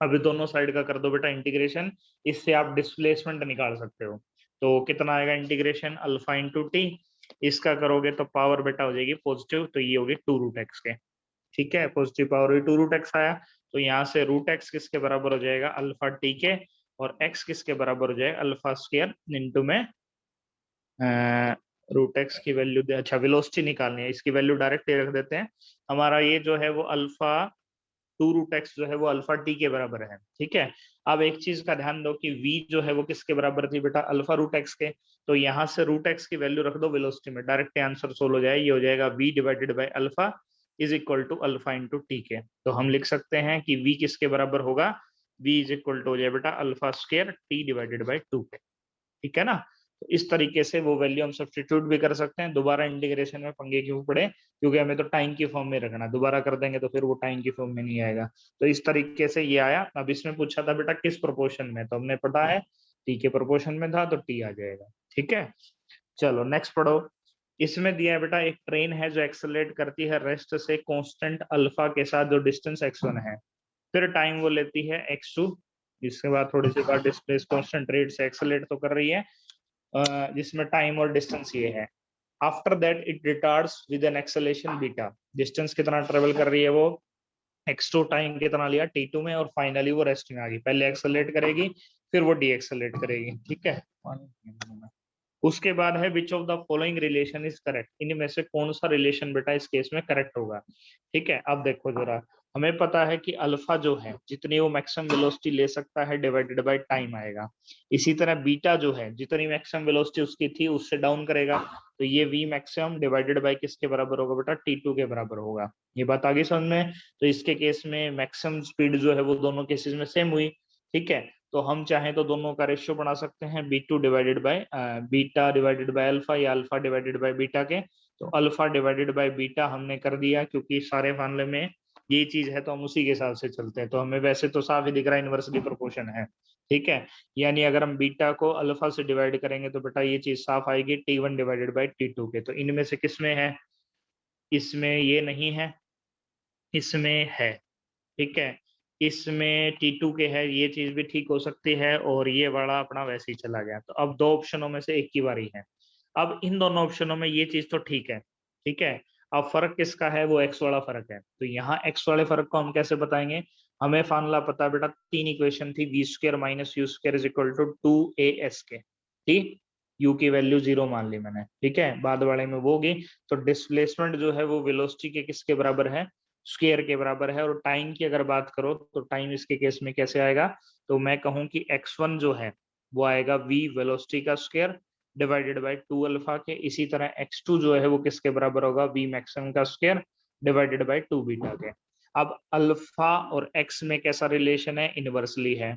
अभी दोनों साइड का कर दो बेटा इंटीग्रेशन, इससे आप डिस्प्लेसमेंट निकाल सकते हो। तो कितना आएगा इंटीग्रेशन, अल्फा इंटू टी, इसका करोगे तो पावर बेटा हो जाएगी पॉजिटिव, तो ये होगी 2√x के, ठीक है। पॉजिटिव पावर हुई 2√x आया, तो यहाँ से √x किसके बराबर हो जाएगा, अल्फा टी के, और x किसके बराबर हो जाएगा, अल्फा स्क्वायर इंटू में √x की वैल्यू दे, अच्छा वेलोसिटी निकालनी है, इसकी वैल्यू डायरेक्ट रख देते हैं। हमारा ये जो है वो अल्फा 2√x जो है वो अल्फा टी के बराबर है, ठीक है। अब एक चीज का ध्यान दो कि v जो है वो किसके बराबर थी बेटा, अल्फा √x के, तो यहाँ से √x की वैल्यू रख दो वेलोसिटी में, डायरेक्ट आंसर सोल्व हो जाए, ये हो जाएगा v divided by alpha is equal to alpha into t के। तो हम लिख सकते हैं कि v किसके बराबर होगा, v इज इक्वल टू हो जाए बेटा alpha square T divided by 2 के, ठीक है ना। तो इस तरीके से वो वैल्यू हम सब्स्टिट्यूट भी कर सकते हैं। दोबारा इंटीग्रेशन में पंगे क्यों पड़े, क्योंकि हमें तो टाइम की फॉर्म में रखना, दोबारा कर देंगे तो फिर वो टाइम की फॉर्म में नहीं आएगा। तो इस तरीके से ये आया। अब इसमें पूछा था बेटा किस प्रोपोर्शन में, तो हमने पता है टी के प्रोपोर्शन में था, तो टी आ जाएगा, ठीक है। चलो नेक्स्ट पढ़ो। इसमें दिया है बेटा एक ट्रेन है जो एक्सेलरेट करती है रेस्ट से कांस्टेंट अल्फा के साथ, जो डिस्टेंस x1 है, फिर टाइम वो लेती है x2, इसके बाद थोड़ी सी बार डिस्प्लेस कांस्टेंट रेट से एक्सेलरेट तो कर रही है, जिसमें टाइम और डिस्टेंस ये है। After that it retards with an acceleration beta, distance कितना ट्रेवल कर रही है वो x2, टाइम कितना लिया t2 में, और फाइनली वो रेस्ट में आ गई। पहले एक्सेलरेट करेगी फिर वो डी एक्सेलरेट करेगी, ठीक है। उसके बाद है which of the following relation is correct, इनमें से कौन सा रिलेशन बेटा इस केस में करेक्ट होगा, ठीक है। अब देखो जरा, हमें पता है कि अल्फा जो है जितनी वो मैक्सिमम वेलोसिटी ले सकता है डिवाइडेड बाय टाइम आएगा, इसी तरह बीटा जो है जितनी मैक्सिमम वेलोसिटी उसकी थी उससे डाउन करेगा, तो ये वी मैक्सिमम डिवाइडेड बाय किसके बराबर होगा बेटा, टी2 के बराबर होगा। ये बात आगे समझ में। तो इसके केस में मैक्सिमम स्पीड जो है वो दोनों केसेस में सेम हुई, ठीक है। तो हम चाहें तो दोनों का रेशियो बना सकते हैं, b2 divided by beta divided by alpha, या अल्फा डिवाइडेड बाय बीटा के। तो अल्फा डिवाइडेड बाय बीटा हमने कर दिया, क्योंकि सारे फार्मूले में ये चीज है तो हम उसी के हिसाब से चलते हैं। तो हमें वैसे तो साफ ही दिख रहा है इनवर्सली प्रोपोर्शन है, ठीक है। यानी अगर हम बीटा को अल्फा से डिवाइड करेंगे तो बेटा ये चीज साफ आएगी T1 डिवाइडेड बाई T2 के। तो इनमें से किसमें है, इसमें ये नहीं है, इसमें है, ठीक है। इसमें T2 के है, ये चीज भी ठीक हो सकती है, और ये वाला अपना वैसे ही चला गया। तो अब दो ऑप्शनों में से एक की बारी है। अब इन दोनों ऑप्शनों में ये चीज तो ठीक है, ठीक है। अब फर्क किसका है, वो एक्स वाला फर्क है। तो यहाँ एक्स वाले फर्क को हम कैसे बताएंगे, हमें फॉर्मूला पता है बेटा, तीन इक्वेशन थी, v square minus u square is equal to 2as के, ठीक। यू की वैल्यू 0 मान ली मैंने, ठीक है, बाद वाले में वो होगी। तो डिस्प्लेसमेंट जो है वो वेलोसिटी के किसके बराबर है, स्क्वायर के बराबर है। और टाइम की अगर बात करो तो टाइम इसके केस में कैसे आएगा, तो मैं कहूं कि x1 जो है वो आएगा v वेलोसिटी का स्क्वायर डिवाइडेड बाय 2 अल्फा के। इसी तरह x2 जो है वो किसके बराबर होगा, v मैक्सिमम का स्क्वायर डिवाइडेड बाय 2 बीटा के। अब अल्फा और x में कैसा रिलेशन है, इनवर्सली है।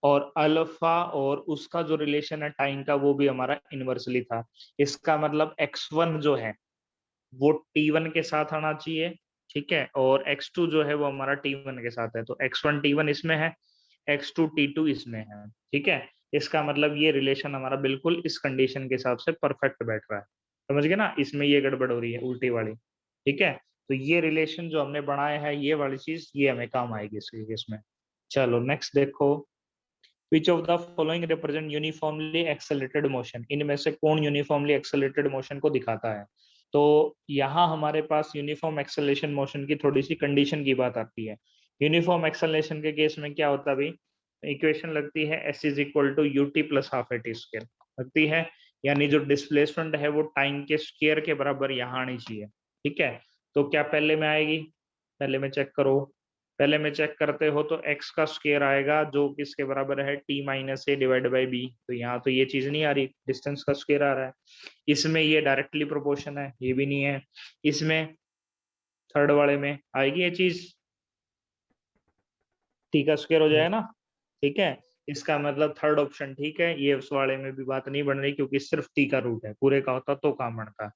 और अल्फा और उसका जो रिलेशन है टाइम का वो भी हमारा इनवर्सली था। इसका मतलब x1 जो है वो T1 के साथ आना चाहिए, ठीक है। और x2 जो है वो हमारा T1 के साथ है। तो x1 T1 इसमें है, x2 T2 इसमें है, ठीक है। इसका मतलब ये रिलेशन हमारा बिल्कुल इस कंडीशन के हिसाब से परफेक्ट बैठ रहा है, समझ गए ना। इसमें ये गड़बड़ हो रही है उल्टी वाली, ठीक है। तो ये रिलेशन जो हमने बनाया है ये वाली चीज ये हमें काम आएगी इसके केस में। चलो नेक्स्ट देखो, which of the following represent uniformly accelerated motion, इनमें से कौन यूनिफॉर्मली एक्सेलरेटेड मोशन को दिखाता है। तो यहाँ हमारे पास यूनिफॉर्म एक्सेलरेशन मोशन की थोड़ी सी कंडीशन की बात आती है। यूनिफॉर्म एक्सेलरेशन के केस में क्या होता है भाई, इक्वेशन लगती है s is equal to u t plus half a t square लगती है। यानी जो डिस्प्लेसमेंट है वो टाइम के स्क्वायर के बराबर यहाँ आनी चाहिए, ठीक है। तो क्या पहले में आएगी, पहले में चेक करो, पहले में चेक करते हो तो x का स्क्वायर आएगा जो किसके बराबर है t minus a divide by b. तो यहाँ तो ये चीज नहीं आ रही, डिस्टेंस का स्क्वायर आ रहा है। इसमें ये डायरेक्टली प्रोपोर्शन है, ये भी नहीं है। इसमें थर्ड वाले में आएगी ये चीज, t का स्क्वायर हो जाएगा ना, ठीक है। इसका मतलब थर्ड ऑप्शन ठीक है, ये उस वाले में भी बात नहीं बन रही क्योंकि सिर्फ t का रूट है, पूरे का होता तो काम बनता,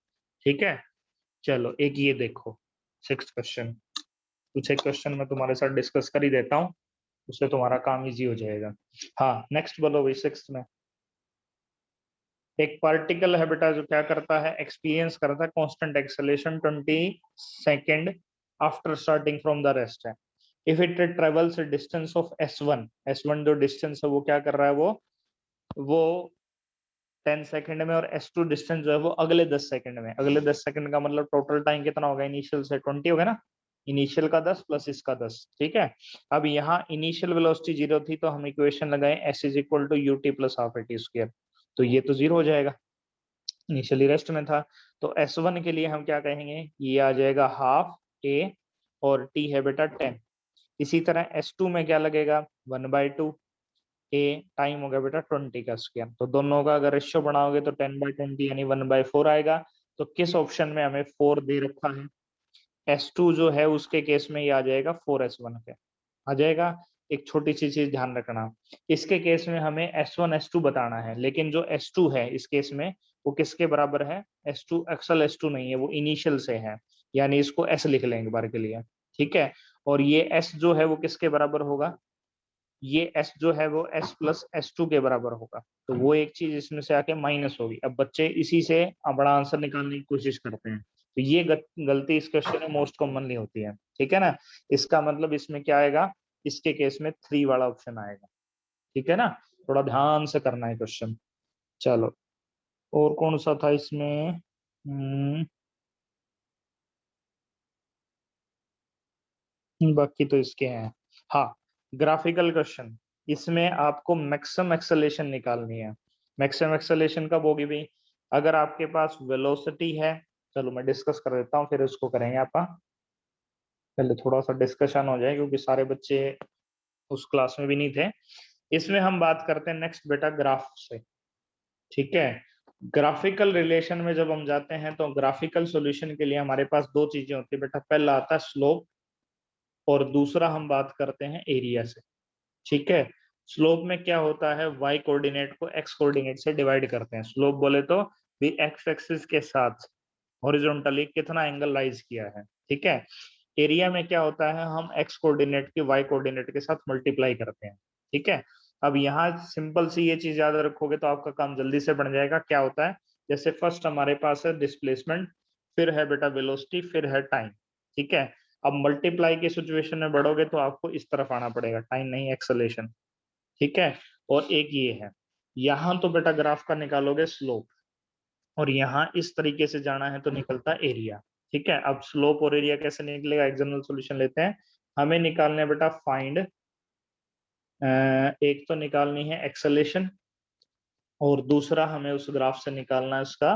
ठीक है। चलो एक ये देखो, सिक्स्थ क्वेश्चन, कुछ एक क्वेश्चन मैं तुम्हारे साथ डिस्कस कर ही देता हूँ, उससे तुम्हारा काम इजी हो जाएगा। हाँ नेक्स्ट बोलो भाई, सिक्स्थ में एक पार्टिकल है बेटा जो क्या करता है, एक्सपीरियंस करता है constant acceleration 20 second after starting from the rest है। If it travels distance of s1 जो डिस्टेंस है वो क्या कर रहा है, वो 10 सेकंड में, और s2 डिस्टेंस जो है वो अगले 10 सेकंड में। अगले 10 सेकंड का मतलब टोटल टाइम कितना होगा, इनिशियल से 20 होगा ना, इनिशियल का 10 प्लस इसका 10, ठीक है। अब यहाँ इनिशियल वेलोसिटी 0 थी तो हम इक्वेशन लगाए s is equal to u t plus half a t square. तो ये तो 0 हो जाएगा, इनिशियली रेस्ट में था। तो s1 के लिए हम क्या कहेंगे, ये आ जाएगा हाफ a, और t है बेटा 10। इसी तरह s2 में क्या लगेगा, 1/2 a, टाइम हो गया बेटा 20 का स्क्वायर। तो दोनों का अगर रेशियो बढ़ाओगे तो 10/20 यानी 1/4 आएगा। तो किस ऑप्शन में हमें 4 दे रखा है, S2 जो है उसके केस में ये आ जाएगा 4s1 के आ जाएगा। एक छोटी सी चीज ध्यान रखना, इसके केस में हमें S1 S2 बताना है, लेकिन जो S2 है इस केस में वो किसके बराबर है, S2 एक्सल S2 नहीं है, वो इनिशियल से है, यानी इसको S लिख लें एक बार के लिए, ठीक है। और ये S जो है वो किसके बराबर होगा, ये S जो है वो S प्लस S2 के बराबर होगा। तो वो एक चीज इसमें से आके माइनस होगी। अब बच्चे इसी से बड़ा आंसर निकालने की कोशिश करते हैं, तो ये गलती इस क्वेश्चन में मोस्ट कॉमनली होती है, ठीक है ना। इसका मतलब इसमें क्या आएगा, इसके केस में 3 वाला ऑप्शन आएगा, ठीक है ना। थोड़ा ध्यान से करना है क्वेश्चन। चलो और कौन सा था इसमें, बाकी तो इसके हैं। हाँ ग्राफिकल क्वेश्चन, इसमें आपको मैक्सिमम एक्सेलेरेशन निकालनी है। मैक्सिमम एक्सेलेरेशन कब होगी भाई, अगर आपके पास वेलोसिटी है, चलो मैं डिस्कस कर देता हूँ फिर उसको करेंगे आप, पहले थोड़ा सा डिस्कशन हो जाए क्योंकि सारे बच्चे उस क्लास में भी नहीं थे। इसमें हम बात करते हैं नेक्स्ट बेटा ग्राफ से, ठीक है। ग्राफिकल रिलेशन में जब हम जाते हैं तो ग्राफिकल सॉल्यूशन के लिए हमारे पास दो चीजें होती है बेटा, पहला आता है स्लोप और दूसरा हम बात करते हैं एरिया से, ठीक है। स्लोप में क्या होता है, y कोऑर्डिनेट को x कोऑर्डिनेट से डिवाइड करते हैं। स्लोप बोले तो भी x एक्सिस के साथ हॉरिजॉन्टली कितना एंगल राइज किया है, ठीक है। एरिया में क्या होता है, हम एक्स कोऑर्डिनेट की वाई कोऑर्डिनेट के साथ मल्टीप्लाई करते हैं, ठीक है। अब यहाँ सिंपल सी ये चीज याद रखोगे तो आपका काम जल्दी से बन जाएगा। क्या होता है, जैसे फर्स्ट हमारे पास है डिस्प्लेसमेंट, फिर है बेटा वेलोसिटी, फिर है टाइम, ठीक है। अब मल्टीप्लाई की सिचुएशन में बढ़ोगे तो आपको इस तरफ आना पड़ेगा, टाइम नहीं एक्सेलरेशन, ठीक है। और एक ये है, यहाँ तो बेटा ग्राफ का निकालोगे स्लोप, और यहाँ इस तरीके से जाना है तो निकलता एरिया, ठीक है। अब स्लोप और एरिया कैसे निकलेगा, एक जनरल सॉल्यूशन लेते हैं। हमें निकालना है बेटा फाइंड, एक तो निकालनी है एक्सेलेरेशन, और दूसरा हमें उस ग्राफ से निकालना है उसका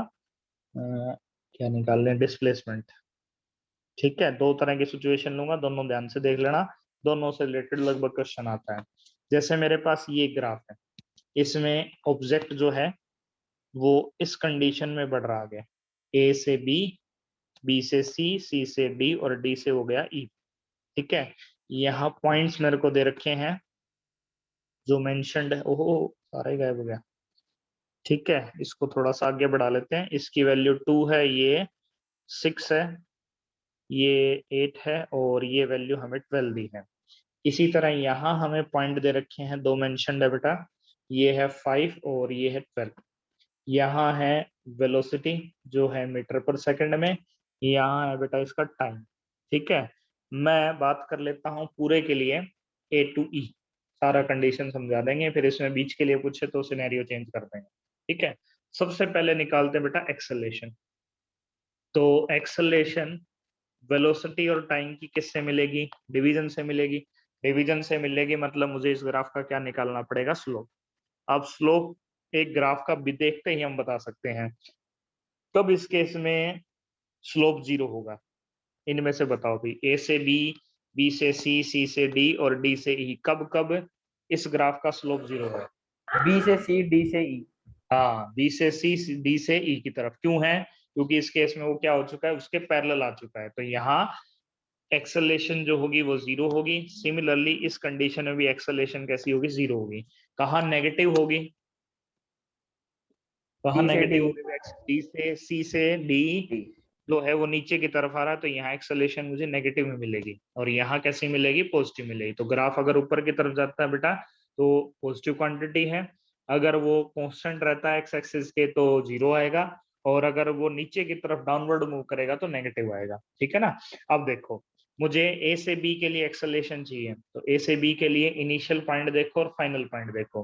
क्या निकाल लें, डिस्प्लेसमेंट, ठीक है। दो तरह की सिचुएशन लूंगा, दोनों ध्यान से देख लेना, दोनों से रिलेटेड लगभग क्वेश्चन आता है। जैसे मेरे पास ये ग्राफ है, इसमें ऑब्जेक्ट जो है वो इस कंडीशन में बढ़ रहा है, ए से बी, बी से सी, सी से डी, और डी से हो गया ई, ठीक है। यहाँ पॉइंट्स मेरे को दे रखे हैं जो मेंशन्ड है, ओहो सारा ही गायब हो गया, ठीक है। इसको थोड़ा सा आगे बढ़ा लेते हैं, इसकी वैल्यू 2 है, ये 6 है, ये 8 है, और ये वैल्यू हमें 12 दी है। इसी तरह यहाँ हमें पॉइंट दे रखे हैं, दो मेंशन्ड है बेटा, ये है 5 और ये है 12। यहाँ है वेलोसिटी जो है मीटर पर सेकंड में, यहाँ है बेटा इसका टाइम, ठीक है। मैं बात कर लेता हूँ पूरे के लिए ए टू ई, सारा कंडीशन समझा देंगे, फिर इसमें बीच के लिए पूछे तो सिनेरियो चेंज कर देंगे, ठीक है। सबसे पहले निकालते हैं बेटा एक्सेलरेशन। तो एक्सेलरेशन वेलोसिटी और टाइम की किससे मिलेगी, डिवीजन से मिलेगी। डिवीजन से मिलेगी मतलब मुझे इस ग्राफ का क्या निकालना पड़ेगा, स्लोप। अब स्लोप एक ग्राफ का भी देखते ही हम बता सकते हैं, कब इस केस में स्लोप जीरो होगा, इनमें से बताओ भाई, ए से बी, बी से सी, सी से डी और डी से ई, कब कब इस ग्राफ का स्लोप जीरो है। बी से सी, डी से ई। हाँ, बी से सी, डी से ई की तरफ, क्यों है, क्योंकि इस केस में वो क्या हो चुका है, उसके पैरेलल आ चुका है, तो यहाँ एक्सेलरेशन जो होगी वो जीरो होगी। सिमिलरली इस कंडीशन में भी एक्सेलरेशन कैसी होगी, जीरो होगी। कहाँ नेगेटिव होगी, कहाँ डी से डी। नेगेटिव होगी, डी से सी से डी जो है वो नीचे की तरफ आ रहा है, तो यहाँ एक्सेलरेशन मुझे नेगेटिव में मिलेगी, और यहाँ कैसी मिलेगी, पॉजिटिव मिलेगी। तो ग्राफ अगर ऊपर की तरफ जाता है बेटा तो पॉजिटिव क्वांटिटी है, अगर वो कांस्टेंट रहता है एक्स एक्सिस के तो जीरो आएगा, और अगर वो नीचे की तरफ डाउनवर्ड मूव करेगा तो नेगेटिव आएगा, ठीक है ना। अब देखो, मुझे ए से बी के लिए एक्सेलरेशन चाहिए, तो ए से बी के लिए इनिशियल पॉइंट देखो और फाइनल पॉइंट देखो।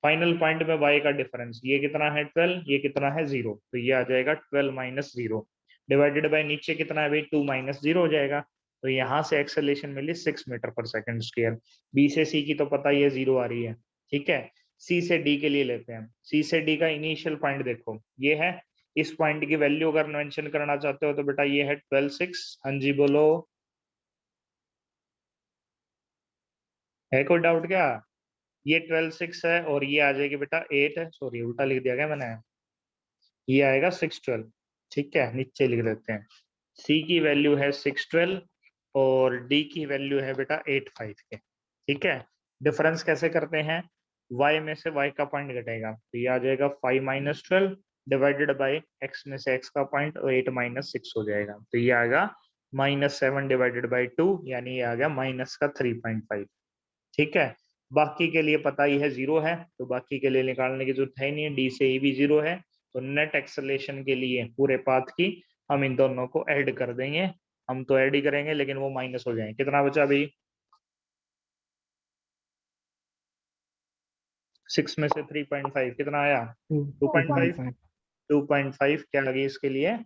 फाइनल पॉइंट में y का डिफरेंस, ये कितना है 12, ये कितना है 0, तो ये आ जाएगा 12 माइनस 0, डिवाइडेड बाय नीचे कितना है भाई 2 माइनस 0 हो जाएगा। तो यहाँ से एक्सेलरेशन मिली 6 मीटर पर सेकंड स्क्वायर। बी से सी की तो पता ही है 0 आ रही है, ठीक है। सी से डी के लिए लेते हैं, सी से डी का इनिशियल पॉइंट देखो ये है, इस पॉइंट की वैल्यू अगर मेंशन करना चाहते हो तो बेटा ये है 12 6, हाँ जी बोलो, है कोई डाउट क्या। ये 12 6 है, और ये आ जाएगी बेटा 8 है, सॉरी उल्टा लिख दिया गया मैंने, ये आएगा 6 12, ठीक है। नीचे लिख देते हैं, सी की वैल्यू है 6 12 और डी की वैल्यू है बेटा 8 5 के, ठीक है। डिफरेंस कैसे करते हैं, y में से y का पॉइंट घटेगा, तो ये आ जाएगा 5 माइनस 12 डिवाइडेड बाई x में से x का पॉइंट, और 8 माइनस 6 हो जाएगा, तो ये आएगा -7 डिवाइडेड बाई 2, यानी ये आ गया माइनस का 3.5, ठीक है। बाकी के लिए पता ही है जीरो है, तो बाकी के लिए निकालने की जरूरत है नहीं, डी से ई भी जीरो है, तो नेट एक्सेलरेशन के लिए पूरे पाथ की हम इन दोनों को ऐड कर देंगे, हम तो ऐड ही करेंगे लेकिन वो माइनस हो जाएंगे। कितना बचा भाई, 6 में से 3.5 कितना आया, 2.5, 2.5 2.5 क्या आ गई इसके लिए,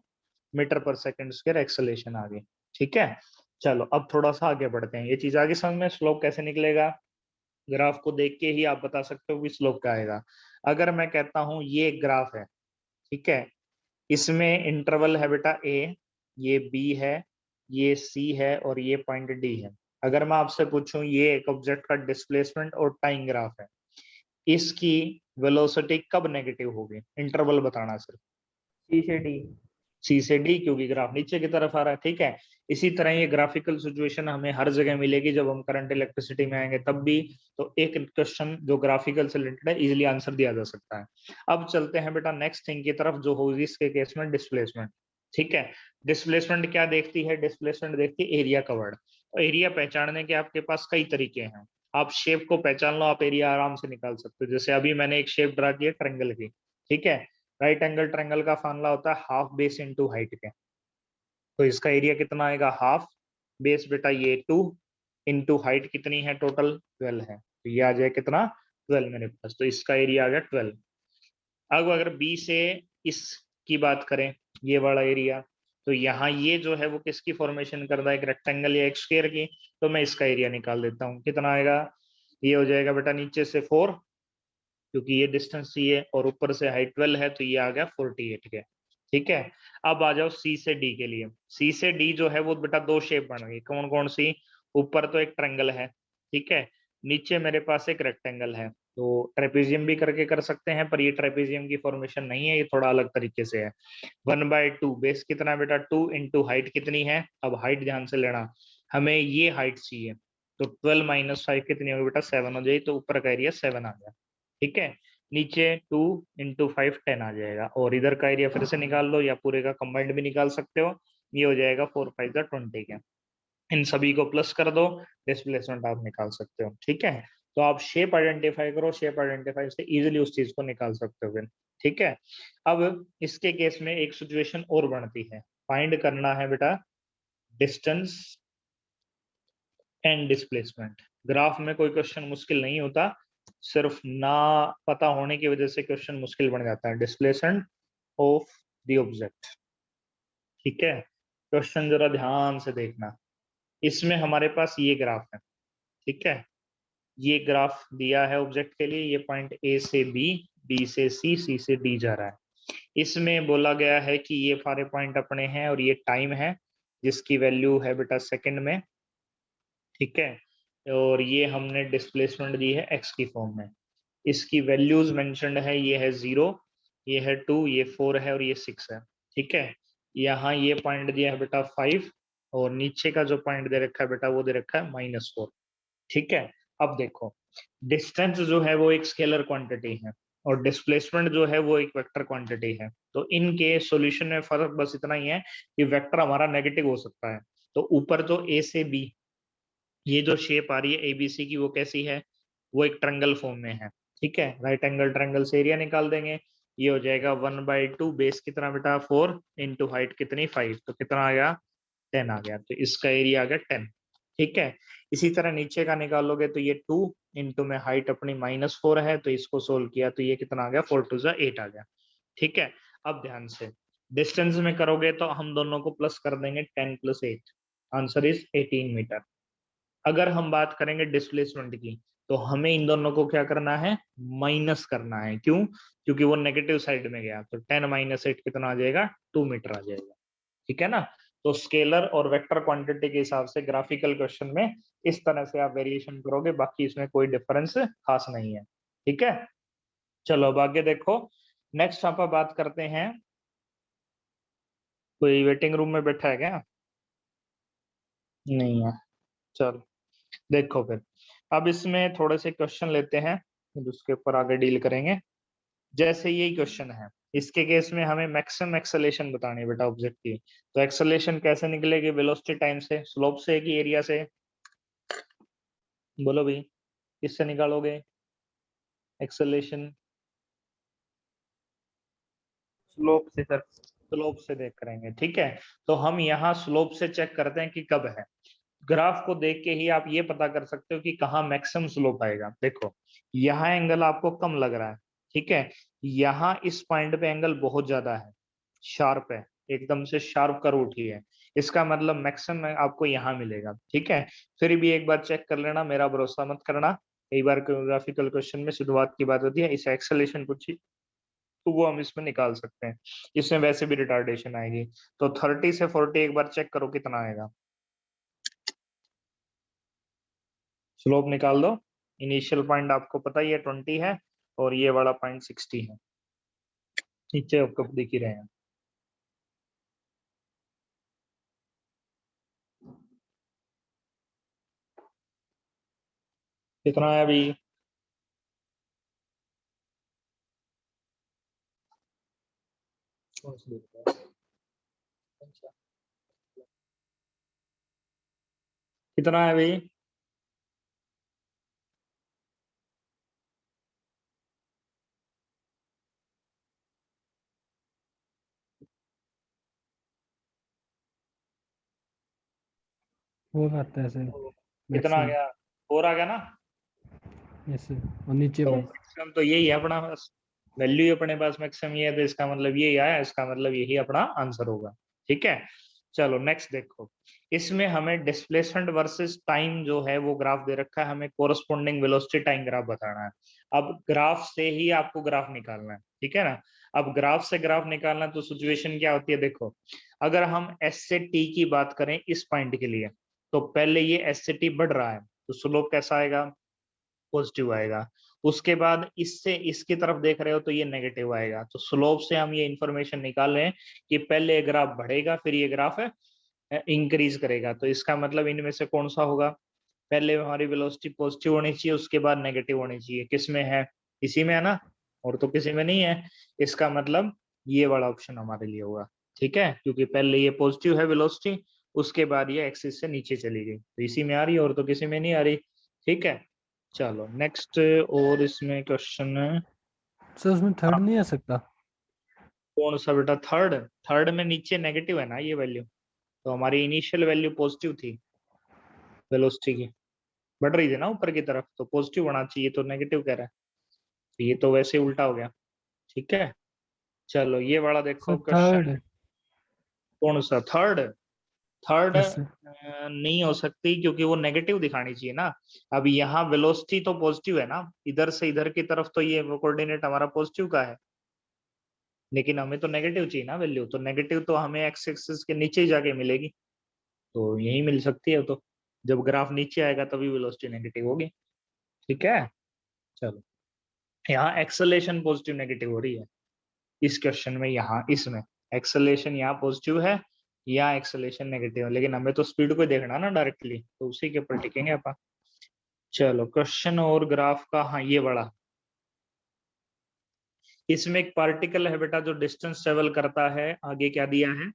मीटर पर सेकंड स्क्वायर एक्सेलरेशन आ गई, ठीक है। चलो अब थोड़ा सा आगे बढ़ते हैं, ये चीज आगे समझ में, स्लोप कैसे निकलेगा, ग्राफ को देख के ही आप बता सकते हो कि स्लोप क्या आएगा। अगर मैं कहता हूं ये एक ग्राफ है, ठीक है, इसमें इंटरवल है बेटा ए, ये बी है, ये सी है, और ये पॉइंट डी है। अगर मैं आपसे पूछूं ये एक ऑब्जेक्ट का डिस्प्लेसमेंट और टाइम ग्राफ है, इसकी वेलोसिटी कब नेगेटिव होगी, इंटरवल बताना सिर्फ, सी से डी। सी से डी, क्योंकि ग्राफ नीचे की तरफ आ रहा है, ठीक है। इसी तरह ये ग्राफिकल सिचुएशन हमें हर जगह मिलेगी, जब हम करंट इलेक्ट्रिसिटी में आएंगे तब भी। तो एक क्वेश्चन जो ग्राफिकल से रिलेटेड है इजीली आंसर दिया जा सकता है। अब चलते हैं बेटा नेक्स्ट थिंग की तरफ, जो होगी इसके केस में डिस्प्लेसमेंट। ठीक है। डिस्प्लेसमेंट क्या देखती है? डिस्प्लेसमेंट देखती है एरिया कवर्ड। तो एरिया पहचानने के आपके पास कई तरीके हैं। आप शेप को पहचान लो, आप एरिया आराम से निकाल सकते हो। जैसे अभी मैंने एक शेप ड्रा की है ट्रायंगल की, ठीक है। राइट एंगल ट्रायंगल का फॉर्मूला होता है हाफ बेस इनटू हाइट के। तो इसका एरिया कितना आएगा? हाफ बेस बेटा ये 2 इंटू हाइट कितनी है? टोटल 12 है। तो ये आ जाए कितना? 12 मेरे पास। तो इसका एरिया आ गया 12। अब अगर बी से इसकी बात करें, ये वाला एरिया, तो यहाँ ये जो है वो किसकी फॉर्मेशन कर रहा है? एक रेक्टेंगल या एक स्क्वायर की। तो मैं इसका एरिया निकाल देता हूँ। कितना आएगा? ये हो जाएगा बेटा नीचे से 4, क्योंकि ये डिस्टेंस चाहिए, और ऊपर से हाइट 12 है, तो ये आ गया 48 के। ठीक है। अब आ जाओ सी से डी के लिए। सी से डी जो है वो बेटा दो शेप बन गई। कौन कौन सी? ऊपर तो एक ट्रायंगल है, ठीक है। नीचे मेरे पास एक रेक्टेंगल है। तो ट्रेपेजियम भी करके कर सकते हैं, पर ये ट्रेपेजियम की फॉर्मेशन नहीं है, ये थोड़ा अलग तरीके से है। 1/2 बेस कितना बेटा? 2 इंटू हाइट कितनी है? अब हाइट ध्यान से लेना, हमें ये हाइट चाहिए। तो 12 माइनस 5 कितनी होगी बेटा? 7 हो जाएगी। तो ऊपर का एरिया 7 आ गया, ठीक है। नीचे 2 इंटू 5 10 आ जाएगा। और इधर का एरिया फिर से निकाल लो, या पूरे का कंबाइंड भी निकाल सकते हो। ये हो जाएगा 4 5 20 के। इन सभी को प्लस कर दो, डिस्प्लेसमेंट आप निकाल सकते हो, ठीक है। तो आप शेप आइडेंटिफाई करो, शेप आइडेंटिफाई से इजीली उस चीज को निकाल सकते हो फिर, ठीक है। अब इसके केस में एक सिचुएशन और बनती है, फाइंड करना है बेटा डिस्टेंस एंड डिस्प्लेसमेंट। ग्राफ में कोई क्वेश्चन मुश्किल नहीं होता, सिर्फ ना पता होने की वजह से क्वेश्चन मुश्किल बन जाता है। डिस्प्लेसमेंट ऑफ द ऑब्जेक्ट, ठीक है। क्वेश्चन जरा ध्यान से देखना। इसमें हमारे पास ये ग्राफ है, ठीक है। ये ग्राफ दिया है ऑब्जेक्ट के लिए, ये पॉइंट ए से बी, बी से सी, सी से डी जा रहा है। इसमें बोला गया है कि ये सारे पॉइंट अपने हैं, और ये टाइम है जिसकी वैल्यू है बेटा सेकंड में, ठीक है। और ये हमने डिस्प्लेसमेंट दी है एक्स की फॉर्म में। इसकी वैल्यूज मेंशन्ड है, ये है 0, ये है 2, ये 4 है, और ये 6 है, ठीक है। यहाँ ये पॉइंट दिया है बेटा 5, और नीचे का जो पॉइंट दे रखा है बेटा वो दे रखा है -4, ठीक है। अब देखो, डिस्टेंस जो है वो एक स्केलर क्वांटिटी है, और डिस्प्लेसमेंट जो है वो एक वेक्टर क्वांटिटी है। तो इनके सॉल्यूशन में फर्क बस इतना ही है कि वेक्टर हमारा नेगेटिव हो सकता है। तो ऊपर तो ए से बी ये जो शेप आ रही है एबीसी की, वो कैसी है? वो एक ट्रायंगल फॉर्म में है, ठीक है। राइट एंगल ट्रायंगल से एरिया निकाल देंगे। ये हो जाएगा 1/2 बेस कितना बेटा? 4 इंटू हाइट कितनी? 5, तो कितना आ गया? 10 आ गया। तो इसका एरिया आ गया 10, ठीक है। इसी तरह नीचे का निकालोगे तो ये 2 इंटू में हाइट अपनी -4 है, तो इसको सोल्व किया तो ये कितना आ गया? 4 2 8 आ गया, ठीक है। अब ध्यान से डिस्टेंस में करोगे तो हम दोनों को प्लस कर देंगे, 10 + 8, आंसर इज 18 मीटर। अगर हम बात करेंगे डिस्प्लेसमेंट की, तो हमें इन दोनों को क्या करना है? माइनस करना है। क्यों? क्योंकि वो नेगेटिव साइड में गया। तो 10 - 8 कितना आ जाएगा? 2 मीटर आ जाएगा, ठीक है ना। तो स्केलर और वेक्टर क्वांटिटी के हिसाब से ग्राफिकल क्वेश्चन में इस तरह से आप वेरिएशन करोगे, बाकी इसमें कोई डिफरेंस खास नहीं है, ठीक है। चलो अब आगे देखो। नेक्स्ट आप बात करते हैं, कोई वेटिंग रूम में बैठा है क्या? नहीं है। चलो देखो फिर, अब इसमें थोड़े से क्वेश्चन लेते हैं, फिर उसके ऊपर आगे डील करेंगे। जैसे यही क्वेश्चन है, इसके केस में हमें मैक्सिमम एक्सेलेरेशन बतानी है बेटा ऑब्जेक्ट की। तो एक्सेलेरेशन कैसे निकलेगी? वेलोसिटी टाइम से, स्लोप से कि एरिया से? बोलो भाई, किससे निकालोगे एक्सेलेरेशन? स्लोप से सर। स्लोप से देख करेंगे, ठीक है। तो हम यहाँ स्लोप से चेक करते हैं कि कब है। ग्राफ को देख के ही आप ये पता कर सकते हो कि कहाँ मैक्सिमम स्लोप आएगा। देखो, यहाँ एंगल आपको कम लग रहा है, ठीक है। यहाँ इस पॉइंट पे एंगल बहुत ज्यादा है, शार्प है, एकदम से शार्प कर उठी है। इसका मतलब मैक्सिमम आपको यहाँ मिलेगा, ठीक है। फिर भी एक बार चेक कर लेना, मेरा भरोसा मत करना। कई बार ग्राफिकल क्वेश्चन में शुरुआत की बात होती है, इस एक्सेलेरेशन पूछी तो वो हम इसमें निकाल सकते हैं। इसमें वैसे भी रिटार्डेशन आएगी। तो 30 से 40 एक बार चेक करो कितना आएगा, स्लोप निकाल दो। इनिशियल पॉइंट आपको पता ही है 20 है, और ये वाला पॉइंट 60 है, नीचे आपको दिख ही रहे हैं। कितना है अभी? कितना है भाई? फोर आता है सर कितना आ मैक्सिमम। गया? 4 आ गया ना? यस सर, और नीचे तो 1। मैक्सिमम तो यही है अपना पास, वैल्यू ही अपने पास मैक्सिमम ये है, तो इसका मतलब यही आया, इसका मतलब यही अपना आंसर होगा। ठीक है, चलो नेक्स्ट देखो। इसमें हमें डिस्प्लेसमेंट वर्सेस टाइम जो है वो ग्राफ दे रखा है, हमें कोरस्पोंडिंग वेलोसिटी टाइम ग्राफ बताना है। अब ग्राफ से ही आपको ग्राफ निकालना है, ठीक है ना? अब ग्राफ से ग्राफ निकालना तो सिचुएशन क्या होती है, देखो अगर हम एस से टी की बात करें इस पॉइंट के लिए, तो पहले ये एस से टी बढ़ रहा है, तो स्लोप कैसा आएगा? पॉजिटिव आएगा। उसके बाद इससे इसकी तरफ देख रहे हो तो ये नेगेटिव आएगा। तो स्लोप से हम ये इंफॉर्मेशन निकाल रहे हैं कि पहले ये ग्राफ बढ़ेगा, फिर ये ग्राफ इंक्रीज करेगा। तो इसका मतलब इनमें से कौन सा होगा? पहले हमारी वेलोसिटी पॉजिटिव होनी चाहिए, उसके बाद नेगेटिव होनी चाहिए। किस में है? इसी में है ना, और तो किसी में नहीं है। इसका मतलब ये वाला ऑप्शन हमारे लिए होगा। ठीक है, क्योंकि पहले ये पॉजिटिव है वेलोसिटी, उसके बाद ये एक्सिस से नीचे चली गई, तो इसी में आ रही है, और तो किसी में नहीं आ रही। ठीक है, चलो नेक्स्ट। और इसमें क्वेश्चन है, सर उसमें थर्ड नहीं आ सकता? कौन सा बेटा थर्ड? थर्ड में नीचे नेगेटिव है ना ये वैल्यू, तो हमारी इनिशियल वैल्यू पॉजिटिव थी वेलोसिटी की, बढ़ रही थी ना ऊपर की तरफ, तो पॉजिटिव होना चाहिए, तो नेगेटिव कह रहा है, तो ये तो वैसे ही उल्टा हो गया। ठीक है, चलो ये वाला देखो सर क्वेश्चन। थर्ड। कौन सा थर्ड? Third yes sir. नहीं हो सकती, क्योंकि वो नेगेटिव दिखानी चाहिए ना। अब यहाँ वेलोसिटी तो पॉजिटिव है ना, इधर से इधर की तरफ तो ये कोऑर्डिनेट हमारा पॉजिटिव का है, लेकिन हमें तो नेगेटिव चाहिए ना वैल्यू, तो नेगेटिव तो हमें एक्स एक्सिस के नीचे ही जाके मिलेगी, तो यही मिल सकती है। तो जब ग्राफ नीचे आएगा तभी वेलोसिटी नेगेटिव होगी। ठीक है, चलो यहाँ एक्सेलेरेशन पॉजिटिव नेगेटिव हो रही है इस क्वेश्चन में, यहाँ इसमें एक्सेलेरेशन यहाँ पॉजिटिव है, यहाँ एक्सेलेरेशन नेगेटिव है, लेकिन हमें तो स्पीड को ही देखना ना डायरेक्टली, तो उसी के ऊपर टिकेंगे अपन। चलो क्वेश्चन और ग्राफ का, हाँ ये बड़ा, इसमें एक पार्टिकल है बेटा जो डिस्टेंस ट्रेवल करता है, आगे क्या दिया है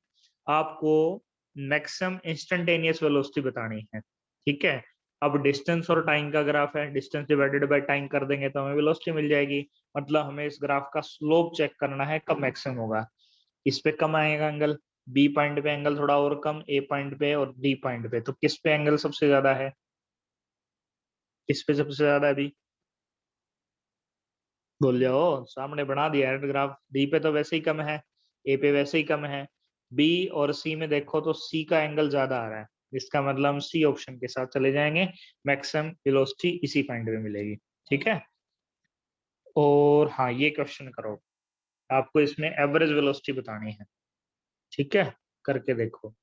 आपको? मैक्सिमम इंस्टेंटेनियस वेलोसिटी बतानी है। ठीक है, अब डिस्टेंस और टाइम का ग्राफ है, डिस्टेंस डिवाइडेड बाय टाइम कर देंगे तो हमें वेलोसिटी मिल जाएगी। मतलब हमें इस ग्राफ का स्लोप चेक करना है, कब मैक्सिमम होगा। इस पे कम आएगा एंगल, बी पॉइंट पे एंगल थोड़ा और कम, ए पॉइंट पे और डी पॉइंट पे, तो किस पे एंगल सबसे ज्यादा है? किस पे सबसे ज्यादा है अभी? बोल जाओ, सामने बना दिया है ग्राफ। डी पे तो वैसे ही कम है, ए पे वैसे ही कम है, बी और सी में देखो तो सी का एंगल ज्यादा आ रहा है, इसका मतलब हम सी ऑप्शन के साथ चले जाएंगे, मैक्सिमम वेलोसिटी इसी पॉइंट पे मिलेगी। ठीक है, और हाँ ये क्वेश्चन करो, आपको इसमें एवरेज वेलोसिटी बतानी है। ठीक है, करके देखो।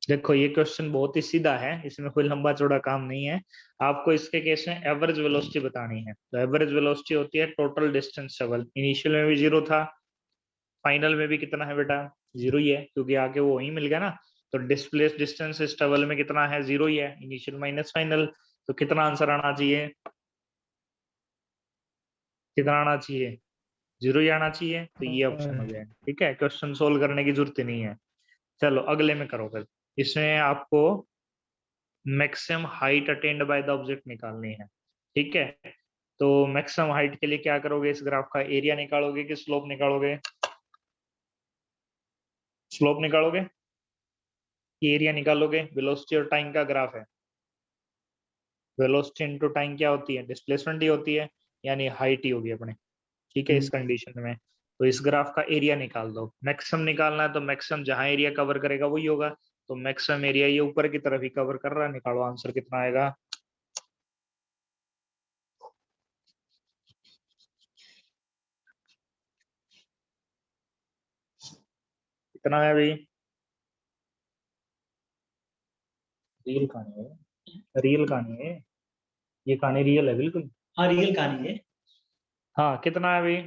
देखो ये क्वेश्चन बहुत ही सीधा है, इसमें कोई लंबा चौड़ा काम नहीं है। आपको इसके केस में एवरेज वेलोसिटी बतानी है, तो एवरेज वेलोसिटी होती है टोटल डिस्टेंस ट्रेवल। इनिशियल में भी जीरो था, फाइनल में भी कितना है बेटा? जीरो ही है, क्योंकि आगे वो वही मिल गया ना। तो डिस्प्लेस डिस्टेंस इस ट्रेवल में कितना है? जीरो ही है, इनिशियल माइनस फाइनल। तो कितना आंसर आना चाहिए? कितना आना चाहिए? जीरो ही आना चाहिए, तो ये ऑप्शन हो जाएगा। ठीक है, क्वेश्चन सोल्व करने की जरूरत ही नहीं है। चलो अगले में करो फिर। इसमें आपको maximum height attend by the object निकालनी है। ठीक है, तो मैक्सिमम हाइट के लिए क्या करोगे? इस ग्राफ का एरिया निकालोगे कि स्लोप निकालोगे? स्लोप निकालोगे कि एरिया निकालोगे? वेलोसिटी और टाइम का ग्राफ है, वेलोसिटी इनटू टाइम क्या होती है? डिस्प्लेसमेंट ही होती है, यानी हाइट ही होगी अपने। ठीक है, इस कंडीशन में तो इस ग्राफ का एरिया निकाल दो। मैक्सिमम निकालना है तो मैक्सिमम जहां एरिया कवर करेगा वही होगा, तो मैक्सिमम एरिया ये ऊपर की तरफ ही कवर कर रहा है, निकालो आंसर कितना आएगा। कितना है भाई? रियल कहानी है, रियल कहानी है, ये कहानी रियल है बिल्कुल। हाँ रियल कहानी है। हाँ कितना है भाई?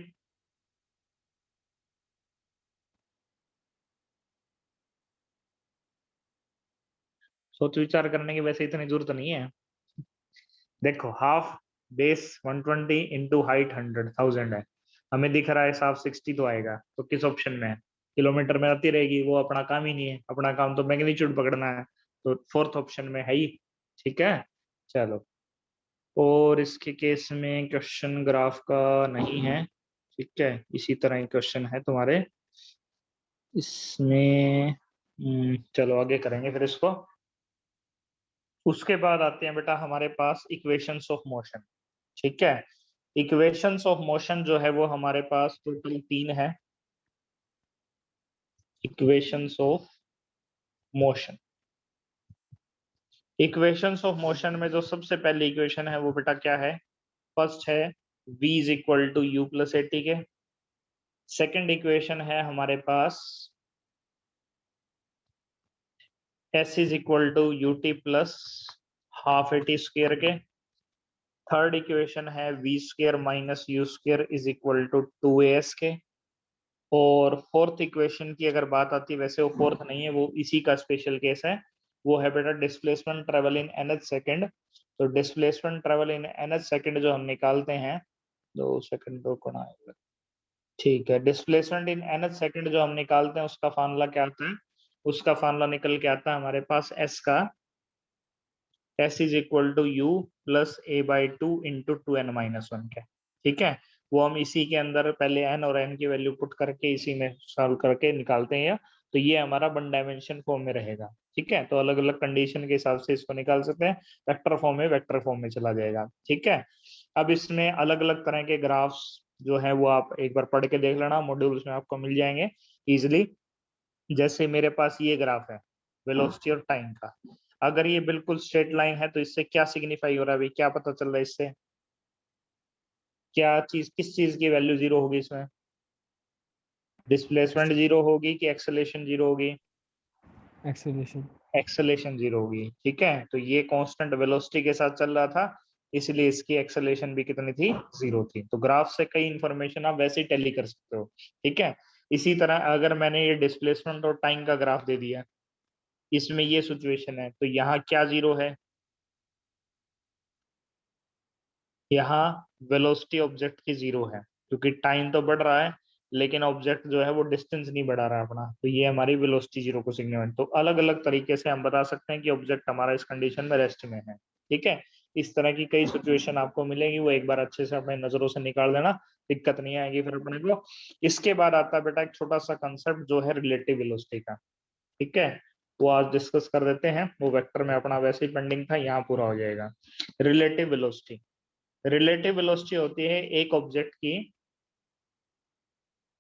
सोच विचार करने की वैसे इतनी जरूरत नहीं है। देखो हाफ बेस 120 इंटू हाइट 100,000 है, हमें दिख रहा है साफ 60 तो आएगा, तो किस ऑप्शन में है? किलोमीटर में आती रहेगी, वो अपना काम ही नहीं है, अपना काम तो मैग्नीट्यूड पकड़ना है, तो फोर्थ ऑप्शन में है ही। ठीक है, चलो। और इसके केस में क्वेश्चन ग्राफ का नहीं है, ठीक है, इसी तरह ही क्वेश्चन है तुम्हारे इसमें। चलो आगे करेंगे फिर इसको। उसके बाद आते हैं बेटा हमारे पास इक्वेशंस ऑफ मोशन। ठीक है, इक्वेशंस ऑफ मोशन जो है वो हमारे पास टोटल 3 है। Equations of motion, equations of motion में जो सबसे पहली इक्वेशन है वो बेटा क्या है? फर्स्ट है v is equal to u plus a t के। सेकेंड इक्वेशन है हमारे पास s is equal to u t plus half a t square के। थर्ड इक्वेशन है v square minus u square is equal to 2as के। और fourth equation की अगर बात आती है, वैसे वो फोर्थ नहीं है, वो इसी का स्पेशल केस है, वो है बेटा displacement travel in nth second. तो displacement travel in nth second जो हम निकालते हैं, 2 सेकंड रुको ना, ठीक है, डिस्प्लेसमेंट इन nth सेकंड जो हम निकालते हैं उसका फार्मूला क्या आता है? उसका फार्मूला निकल के आता है हमारे पास s का, s is equal to u plus a by two into 2n-1 के। ठीक है, वो हम इसी के अंदर पहले n और n की वैल्यू पुट करके इसी में सॉल्व करके निकालते हैं, तो ये हमारा 1 डायमेंशन फॉर्म में रहेगा। ठीक है, तो अलग अलग कंडीशन के हिसाब से इसको निकाल सकते हैं, वेक्टर फॉर्म में वेक्टर फॉर्म में चला जाएगा। ठीक है, अब इसमें अलग अलग तरह के ग्राफ्स जो है वो आप एक बार पढ़ के देख लेना, मॉड्यूल्स में आपको मिल जाएंगे इजिली। जैसे मेरे पास ये ग्राफ है वेलोसिटी और टाइम का, अगर ये बिल्कुल स्ट्रेट लाइन है तो इससे क्या सिग्निफाई हो रहा है भाई, क्या पता चल रहा है इससे? क्या चीज, किस चीज की वैल्यू जीरो होगी इसमें? डिस्प्लेसमेंट जीरो होगी कि एक्सेलेरेशन जीरो होगी? एक्सेलरेशन। एक्सेलेरेशन जीरो होगी। ठीक है, तो ये कांस्टेंट वेलोसिटी के साथ चल रहा था, इसलिए इसकी एक्सेलेरेशन भी कितनी थी? जीरो थी। तो ग्राफ से कई इंफॉर्मेशन आप वैसे ही टैली कर सकते हो। ठीक है, इसी तरह अगर मैंने ये डिस्प्लेसमेंट और टाइम का ग्राफ दे दिया, इसमें ये सिचुएशन है, तो यहाँ क्या जीरो है? यहाँ वेलोसिटी ऑब्जेक्ट की जीरो है, क्योंकि टाइम तो बढ़ रहा है लेकिन ऑब्जेक्ट जो है वो डिस्टेंस नहीं बढ़ा रहा है अपना, तो ये हमारी वेलोसिटी जीरो को सिग्निफाई। तो अलग अलग तरीके से हम बता सकते हैं कि ऑब्जेक्ट हमारा इस कंडीशन में रेस्ट में है। ठीक है, इस तरह की कई सिचुएशन आपको मिलेगी, वो एक बार अच्छे से अपने नजरों से निकाल देना, दिक्कत नहीं आएगी फिर अपने को। इसके बाद आता है बेटा एक छोटा सा कंसेप्ट जो है रिलेटिव वेलोसिटी का। ठीक है, वो आज डिस्कस कर देते हैं, वो वेक्टर में अपना वैसे ही पेंडिंग था, यहाँ पूरा हो जाएगा। रिलेटिव वेलोसिटी, रिलेटिव वेलोसिटी होती है एक ऑब्जेक्ट की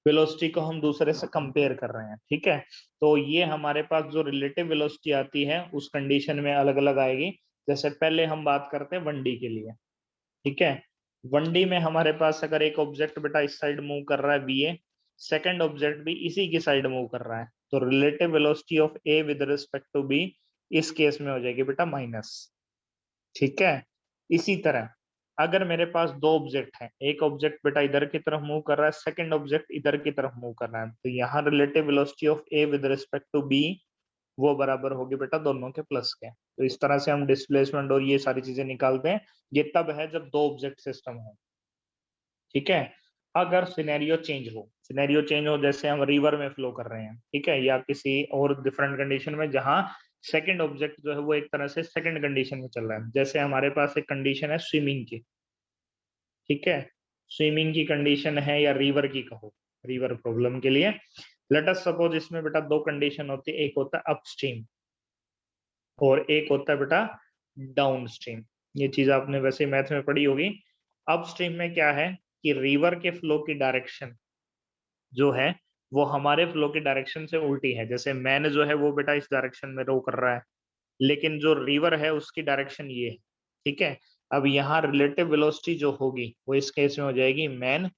वेलोसिटी को हम दूसरे से कंपेयर कर रहे हैं। ठीक है, तो ये हमारे पास जो रिलेटिव वेलोसिटी आती है उस कंडीशन में अलग अलग आएगी। जैसे पहले हम बात करते हैं 1D के लिए। ठीक है, 1D में हमारे पास अगर एक ऑब्जेक्ट बेटा इस साइड मूव कर रहा है VA, सेकंड ऑब्जेक्ट भी इसी की साइड मूव कर रहा है, तो relative velocity of A with respect to B इस केस में हो जाएगी बेटा माइनस। ठीक है, इसी तरह अगर मेरे पास दो ऑब्जेक्ट हैं, एक ऑब्जेक्ट बेटा इधर की तरफ मूव कर रहा है, सेकंड ऑब्जेक्ट इधर की तरफ मूव कर रहा है, तो यहाँ relative velocity of a with respect to b वो बराबर होगी बेटा दोनों के प्लस के। तो इस तरह से हम डिस्प्लेसमेंट और ये सारी चीजें निकालते हैं। ये तब है जब दो ऑब्जेक्ट सिस्टम हो। ठीक है, अगर सिनेरियो चेंज हो, सिनेरियो चेंज हो जैसे हम रिवर में फ्लो कर रहे हैं, ठीक है, या किसी और डिफरेंट कंडीशन में जहां सेकंड ऑब्जेक्ट जो है वो एक तरह से सेकंड कंडीशन में चल रहा है, जैसे हमारे पास एक कंडीशन है स्विमिंग की। ठीक है, स्विमिंग की कंडीशन है या रिवर की कहो, रिवर प्रॉब्लम के लिए लेट अस सपोज इसमें बेटा दो कंडीशन होती है, एक होता है अपस्ट्रीम और एक होता है बेटा डाउन स्ट्रीम। ये चीज आपने वैसे मैथ में पढ़ी होगी। अपस्ट्रीम में क्या है कि रिवर के फ्लो की डायरेक्शन जो है वो हमारे फ्लो की डायरेक्शन से उल्टी है, जैसे मैन जो है वो बेटा इस डायरेक्शन में रो कर रहा है, लेकिन जो रिवर है उसकी डायरेक्शन ये है। ठीक है, अब यहाँ रिलेटिव वेलोसिटी जो होगी वो इस केस में हो जाएगी मैन,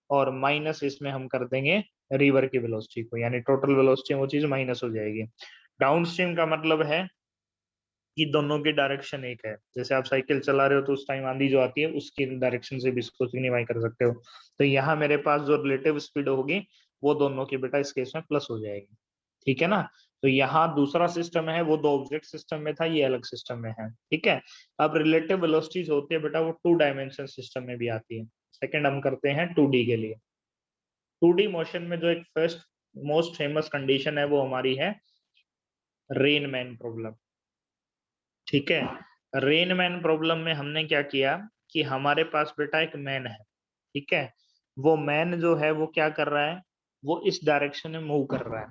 और माइनस इसमें हम कर देंगे रिवर की वेलोसिटी को, यानी टोटल वेलोसिटी वो चीज माइनस हो जाएगी। डाउन स्ट्रीम का मतलब है कि दोनों की डायरेक्शन एक है, जैसे आप साइकिल चला रहे हो तो उस टाइम आंधी जो आती है उसकी डायरेक्शन से भी इसको सिग्निफाई कर सकते हो। तो यहाँ मेरे पास जो रिलेटिव स्पीड होगी वो दोनों की बेटा इस केस में प्लस हो जाएगी। ठीक है ना, तो यहाँ दूसरा सिस्टम है वो 2 ऑब्जेक्ट सिस्टम में था, ये अलग सिस्टम में है, ठीक है। अब रिलेटिव वेलोसिटीज होती है बेटा वो 2 डायमेंशन सिस्टम में भी आती है। सेकंड हम करते हैं 2D के लिए। 2D मोशन में जो एक फर्स्ट मोस्ट फेमस कंडीशन है वो हमारी है रेनमैन प्रॉब्लम, ठीक है। रेनमैन प्रॉब्लम में हमने क्या किया कि हमारे पास बेटा एक मैन है, ठीक है। वो मैन जो है वो क्या कर रहा है, वो इस डायरेक्शन में मूव कर रहा है,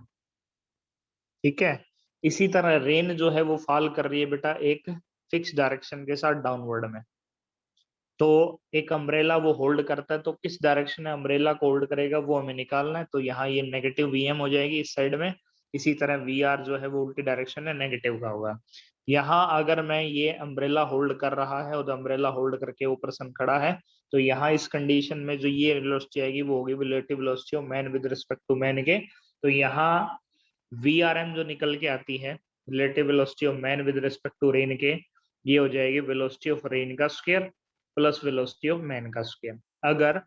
ठीक है। इसी तरह रेन जो है वो फॉल कर रही है बेटा एक फिक्स डायरेक्शन के साथ डाउनवर्ड में। तो एक अम्ब्रेला वो होल्ड करता है, तो किस डायरेक्शन में अम्ब्रेला को होल्ड करेगा वो हमें निकालना है। तो यहाँ ये नेगेटिव वीएम हो जाएगी इस साइड में, इसी तरह वी आर जो है वो उल्टी डायरेक्शन में नेगेटिव का होगा। यहाँ अगर मैं ये अम्ब्रेला होल्ड कर रहा है और अम्ब्रेला होल्ड करके वो पर्सन खड़ा है, तो यहाँ इस कंडीशन में जो ये वेलोसिटी आएगी वो होगी relative velocity of man with respect to man के। तो यहाँ वी आर एम जो निकल के आती है relative velocity of man with respect to rain के, ये हो जाएगी वेलोसिटी ऑफ रेन का square plus velocity of man का स्क्वायर, अगर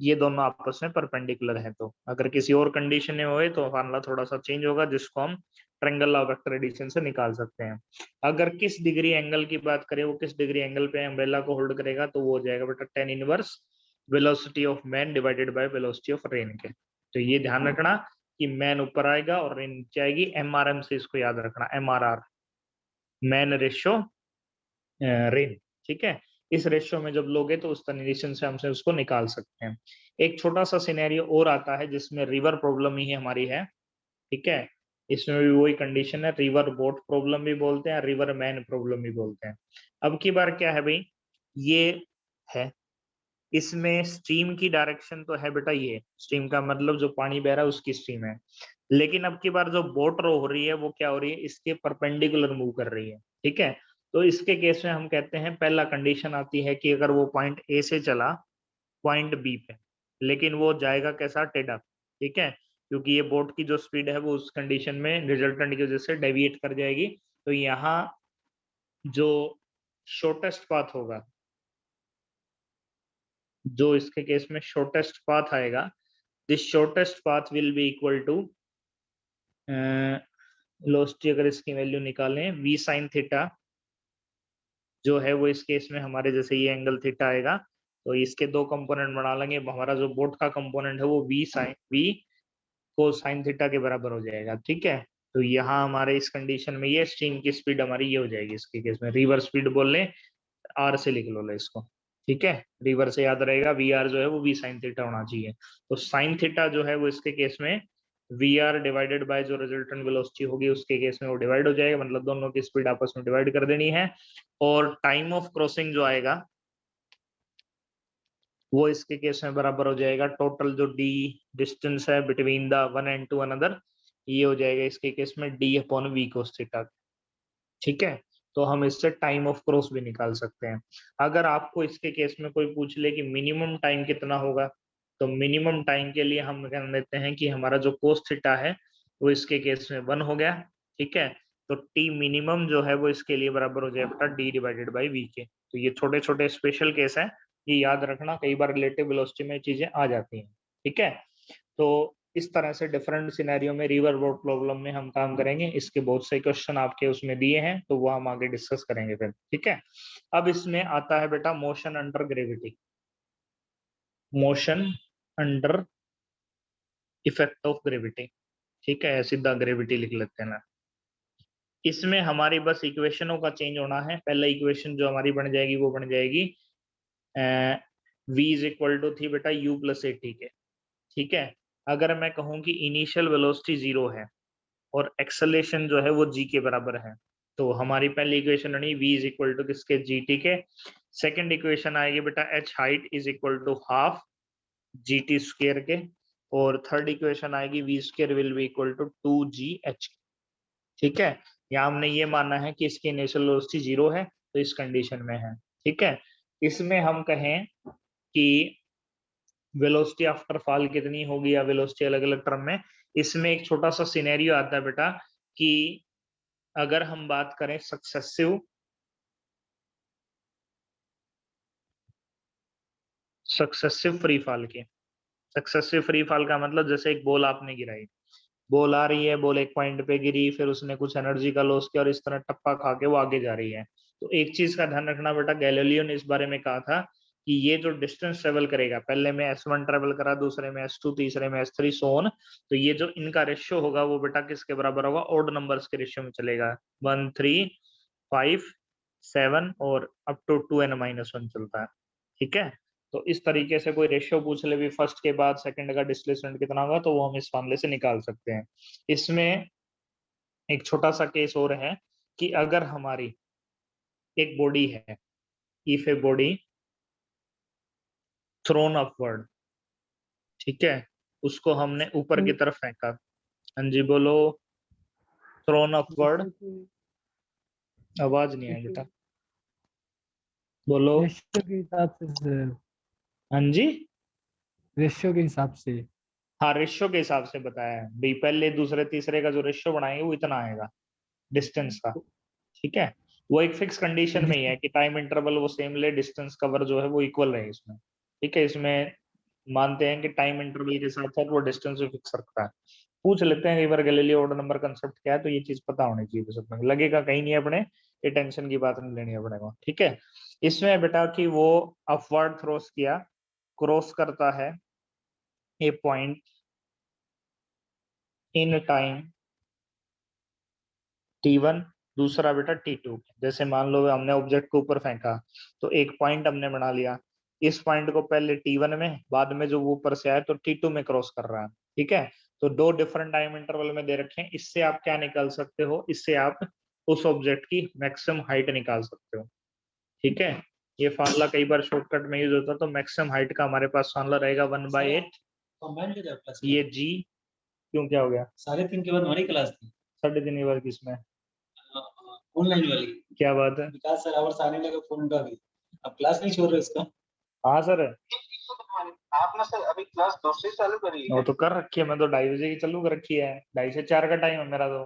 ये दोनों आपस में परपेंडिकुलर है। तो अगर किसी और कंडीशन में होए तो फॉर्मूला थोड़ा सा चेंज होगा, जिसको हम triangle law of vector addition से निकाल सकते हैं। अगर किस डिग्री एंगल की बात करें, वो किस डिग्री एंगल पे अम्ब्रेला को होल्ड करेगा, तो वो हो जाएगा बेटा tan inverse velocity of man divided by velocity of rain के। तो ये ध्यान रखना कि मैन ऊपर आएगा और रेन नीचे आएगी। एमआरएम से इसको याद रखना, एमआरआर मैन रेशियो रेन, ठीक है। इस रेशियो में जब लोगे तो उस कंडीशन से हमसे उसको निकाल सकते हैं। एक छोटा सा सिनेरियो और आता है जिसमें रिवर प्रॉब्लम ही हमारी है, ठीक है। इसमें भी वही कंडीशन है, रिवर बोट प्रॉब्लम भी बोलते हैं, रिवर मैन प्रॉब्लम भी बोलते हैं। अब की बार क्या है भाई, ये है इसमें स्ट्रीम की डायरेक्शन तो है बेटा, ये स्ट्रीम का मतलब जो पानी बह रहा है उसकी स्ट्रीम है, लेकिन अब की बार जो बोट रो हो रही है वो क्या हो रही है, इसके परपेंडिकुलर मूव कर रही है, ठीक है। तो इसके केस में हम कहते हैं पहला कंडीशन आती है कि अगर वो पॉइंट ए से चला पॉइंट बी पे, लेकिन वो जाएगा कैसा, टेढ़ा, ठीक है, क्योंकि ये बोट की जो स्पीड है वो उस कंडीशन में रिजल्टेंट की वजह से डेविएट कर जाएगी। तो यहाँ जो शॉर्टेस्ट पाथ होगा, जो इसके केस में शॉर्टेस्ट पाथ आएगा, this shortest path will be equal to velocity, अगर इसकी वैल्यू निकालें वी साइन थीटा जो है वो इस केस में हमारे जैसे ये एंगल थीटा आएगा, तो इसके 2 कंपोनेंट बना लेंगे। हमारा जो बोट का कंपोनेंट है वो वी को साइन थीटा के बराबर हो जाएगा, ठीक है। तो यहाँ हमारे इस कंडीशन में ये स्ट्रीम की स्पीड हमारी ये हो जाएगी, इसके केस में रिवर स्पीड बोल लें, आर से लिख लो इसको, ठीक है। रिवर से याद रहेगा वी आर जो है वो वी साइन थीटा होना चाहिए। तो साइन थीटा जो है वो इसके केस में वी आर डिवाइडेड बाय जो रिजल्टेंट वेलोसिटी होगी उसके केस में वो डिवाइड हो जाएगा, मतलब दोनों की स्पीड आपस में डिवाइड कर देनी है। और टाइम ऑफ क्रॉसिंग जो आएगा वो इसके केस में बराबर हो जाएगा टोटल जो डी डिस्टेंस है between the one and to another, ये हो जाएगा इसके केस में d upon v cos theta, ठीक है। तो हम इससे टाइम ऑफ क्रॉस भी निकाल सकते हैं। अगर आपको इसके केस में कोई पूछ ले कि मिनिमम टाइम कितना होगा, तो मिनिमम टाइम के लिए हम कह देते हैं कि हमारा जो कोस थीटा है वो इसके केस में 1 हो गया, ठीक है। तो टी मिनिमम जो है वो इसके लिए बराबर हो जाएगा डी डिवाइडेड बाई वी के। तो ये छोटे छोटे स्पेशल केस हैं, ये याद रखना, कई बार रिलेटिव वेलोसिटी में चीजें आ जाती हैं, ठीक है। तो इस तरह से डिफरेंट सिनेरियो में रिवर बोट प्रॉब्लम में हम काम करेंगे। इसके बहुत से क्वेश्चन आपके उसमें दिए हैं, तो वो हम आगे डिस्कस करेंगे फिर, ठीक है। अब इसमें आता है बेटा motion under gravity, motion under effect of gravity, ठीक है, सीधा ग्रेविटी लिख लेते हैं ना। इसमें हमारी बस इक्वेशनों का चेंज होना है। पहला इक्वेशन जो हमारी बन जाएगी वो बन जाएगी v इज इक्वल टू थी बेटा u प्लस ए टी के, ठीक है। अगर मैं कहूँ कि इनिशियल वेलोसिटी 0 है और एक्सेलेरेशन जो है वो g के बराबर है, तो हमारी पहली इक्वेशन बनी v इज इक्वल टू किसके, gt के। सेकंड इक्वेशन आएगी बेटा h height is equal to half gt square के, और थर्ड इक्वेशन आएगी v square will be equal to 2gh, ठीक है। यहाँ हमने ये माना है कि इसकी इनिशियल वेलोसिटी 0 है, तो इस कंडीशन में है, ठीक है। इसमें हम कहें कि वेलोसिटी आफ्टर फॉल कितनी होगी या वेलोसिटी अलग अलग टर्म में, इसमें एक छोटा सा सिनेरियो आता है बेटा कि अगर हम बात करें सक्सेसिव फ्री फॉल की, सक्सेसिव फ्री फॉल का मतलब जैसे एक बॉल आपने गिराई, बॉल आ रही है, बॉल एक पॉइंट पे गिरी, फिर उसने कुछ एनर्जी का लॉस किया और इस तरह टप्पा खा के वो आगे जा रही है। तो एक चीज का ध्यान रखना बेटा, गैलीलियो ने इस बारे में कहा था कि ये जो डिस्टेंस ट्रेवल करेगा, पहले में S1 ट्रेवल करा, दूसरे में S2, तीसरे में S3 सो ऑन, तो ये जो इनका रेशियो होगा वो बेटा किसके बराबर होगा, ऑड नंबर्स के रेशियो में चलेगा। 1 3 5 7 और अप टू 2n-1 चलता है। ठीक है, तो इस तरीके से कोई रेशियो पूछ ले भी फर्स्ट के बाद सेकंड का डिस्प्लेसमेंट कितना होगा, तो वो हम इस फॉर्मूले से निकाल सकते हैं। इसमें एक छोटा सा केस और है कि अगर हमारी एक बॉडी है, if a body throne upward, ठीक है, उसको हमने ऊपर की तरफ फेंका। हाँ जी बोलो, थ्रोन अपवर्ड, आवाज नहीं है बेटा, बोलो। रेशियो के हिसाब से सर, हाँ जी, रेशियो के हिसाब से। हाँ रेशियो के हिसाब से बताया है भाई, पहले दूसरे तीसरे का जो रेशियो बनाएंगे वो इतना आएगा डिस्टेंस का। ठीक है, वो एक फिक्स कंडीशन में ही है कि टाइम इंटरवल वो सेम ले, डिस्टेंस कवर जो है वो इक्वल रहे इसमें। ठीक है, इसमें मानते हैं कि टाइम इंटरवल के साथ साथ वो डिस्टेंस भी फिक्स रखता है। पूछ लेते हैं कई बार गैलीलियो ऑड नंबर कंसेप्ट क्या है, तो ये चीज पता होनी चाहिए सब में, लगेगा कहीं नहीं अपने, ये टेंशन की बात नहीं लेनी अपने को। ठीक है, इसमें बेटा कि वो अपवर्ड थ्रोस किया, क्रॉस करता है ए पॉइंट इन टाइम T1, दूसरा बेटा T2। जैसे मान लो हमने ऑब्जेक्ट को ऊपर फेंका, तो एक पॉइंट हमने बना लिया, इस पॉइंट को पहले T1 में, बाद में जो वो ऊपर से आया तो T2 में क्रॉस कर रहा है। ठीक है, तो दो डिफरेंट टाइम इंटरवल में दे रखे हैं, इससे आप क्या निकाल सकते हो, इससे आप उस ऑब्जेक्ट की मैक्सिमम हाइट निकाल सकते हो। ठीक है, ये फार्मूला कई बार शॉर्टकट में यूज होता है, तो मैक्सिमम हाइट का हमारे पास फार्मूला रहेगा 1/8। ये जी क्यों, क्या हो गया? 3:30 के बाद हमारी क्लास थी, 3:30 के बाद किसमें? ऑनलाइन वाली। क्या बात है? विकास सर आवर्स आने लगे फोन का भी, अब क्लास नहीं छोड़ रहे उसका। हाँ सर, आपने सर अभी क्लास दूसरी चालू करी वो तो कर रखी है, मैं तो 2:30 बजे की चालू कर रखी है, 2:30 से 4 का टाइम है मेरा तो।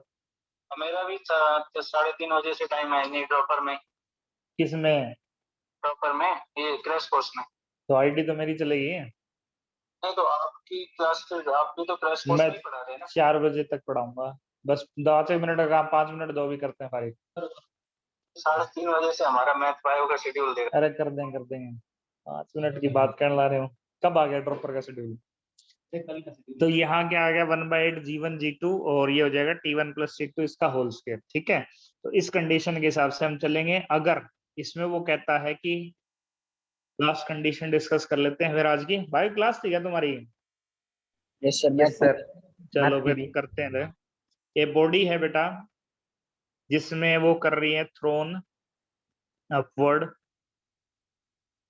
मेरा भी 3:30 बजे से टाइम है, नहीं ड्रॉपर में, किसमें? ड्रॉपर में, ये क्रैश कोर्स में। तो आईडी तो मेरी चलेगी। नहीं तो आपकी क्लास से आप भी तो क्रैश कोर्स मैं में ही पढ़ा रहे हैं ना। 4 बजे तक पढ़ाऊंगा, बस 10 मिनट का, 5 मिनट दो भी करते हैं फारिग। 3:30 बजे से हमारा मैथ बायो का शेड्यूल देगा। अरे कर देंगे 5 मिनट की बात करने ला रहे हो, कब आ गया ड्रॉपर का शेड्यूल? कल का शेड्यूल। तो यहाँ क्या आ गया, 1/8 G1 G2 और ये हो जाएगा T1 + T2 इसका होल स्क्वायर। ठीक है, तो इस कंडीशन के हिसाब से हम चलेंगे। अगर इसमें वो कहता है कि लास्ट कंडीशन डिस्कस कर लेते हैं फिर आज की। भाई क्लास थी क्या तुम्हारी? Yes sir. चलो मैथ की फिर भी। करते हैं। ये बॉडी है बेटा जिसमें वो कर रही है थ्रोन अपवर्ड।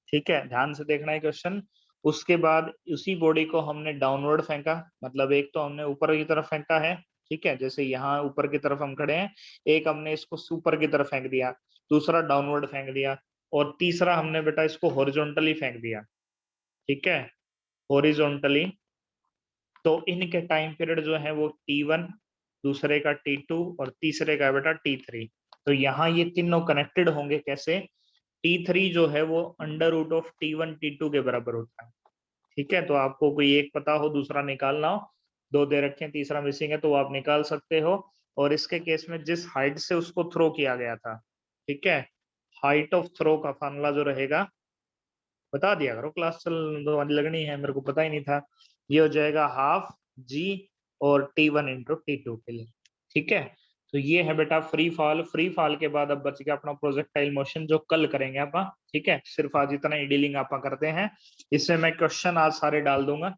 ठीक है, ध्यान से देखना है क्वेश्चन। उसके बाद उसी बॉडी को हमने डाउनवर्ड फेंका, मतलब एक तो हमने ऊपर की तरफ फेंका है, ठीक है, जैसे यहाँ ऊपर की तरफ हम खड़े हैं, एक हमने इसको ऊपर की तरफ फेंक दिया, दूसरा डाउनवर्ड फेंक दिया, और तीसरा हमने बेटा इसको हॉरिजॉन्टली फेंक दिया। ठीक है, हॉरिजॉन्टली। तो इनके टाइम पीरियड जो है वो T1, दूसरे का T2 और तीसरे का बेटा T3। तो यहाँ ये तीनों कनेक्टेड होंगे कैसे? T3 जो है वो √T1 T2 के बराबर होता है। ठीक है, तो आपको कोई एक पता हो, दूसरा निकालना हो, दो दे रखे हैं, तीसरा मिसिंग है, तो आप निकाल सकते हो। और इसके केस में जिस हाइट से उसको थ्रो किया गया था, ठीक है, हाइट ऑफ थ्रो का फार्मूला जो रहेगा, बता दिया करो, क्लास चल लगनी है, मेरे को पता ही नहीं था। ये हो जाएगा ½ G और T1 × T2 के लिए। ठीक है, तो ये है बेटा फ्री फॉल। फ्री फॉल के बाद अब बच गया अपना प्रोजेक्टाइल मोशन, जो कल करेंगे आप। ठीक है, सिर्फ आज इतना ही डीलिंग आप करते हैं। इसमें मैं क्वेश्चन आज सारे डाल दूंगा,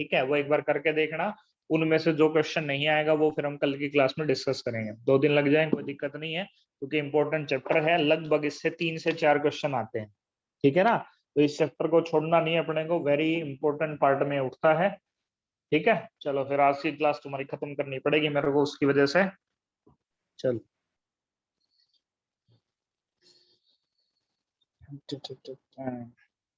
ठीक है, वो एक बार करके देखना। उनमें से जो क्वेश्चन नहीं आएगा वो फिर हम कल की क्लास में डिस्कस करेंगे। 2 दिन लग जाए कोई दिक्कत नहीं है, क्योंकि इंपॉर्टेंट चैप्टर है, लगभग इससे 3 से 4 क्वेश्चन आते हैं। ठीक है ना, तो इस चैप्टर को छोड़ना नहीं है अपने को, वेरी इंपॉर्टेंट पार्ट में उठता है। ठीक है, चलो फिर आज की क्लास तुम्हारी खत्म करनी पड़ेगी मेरे को उसकी वजह से। चलो ठीक।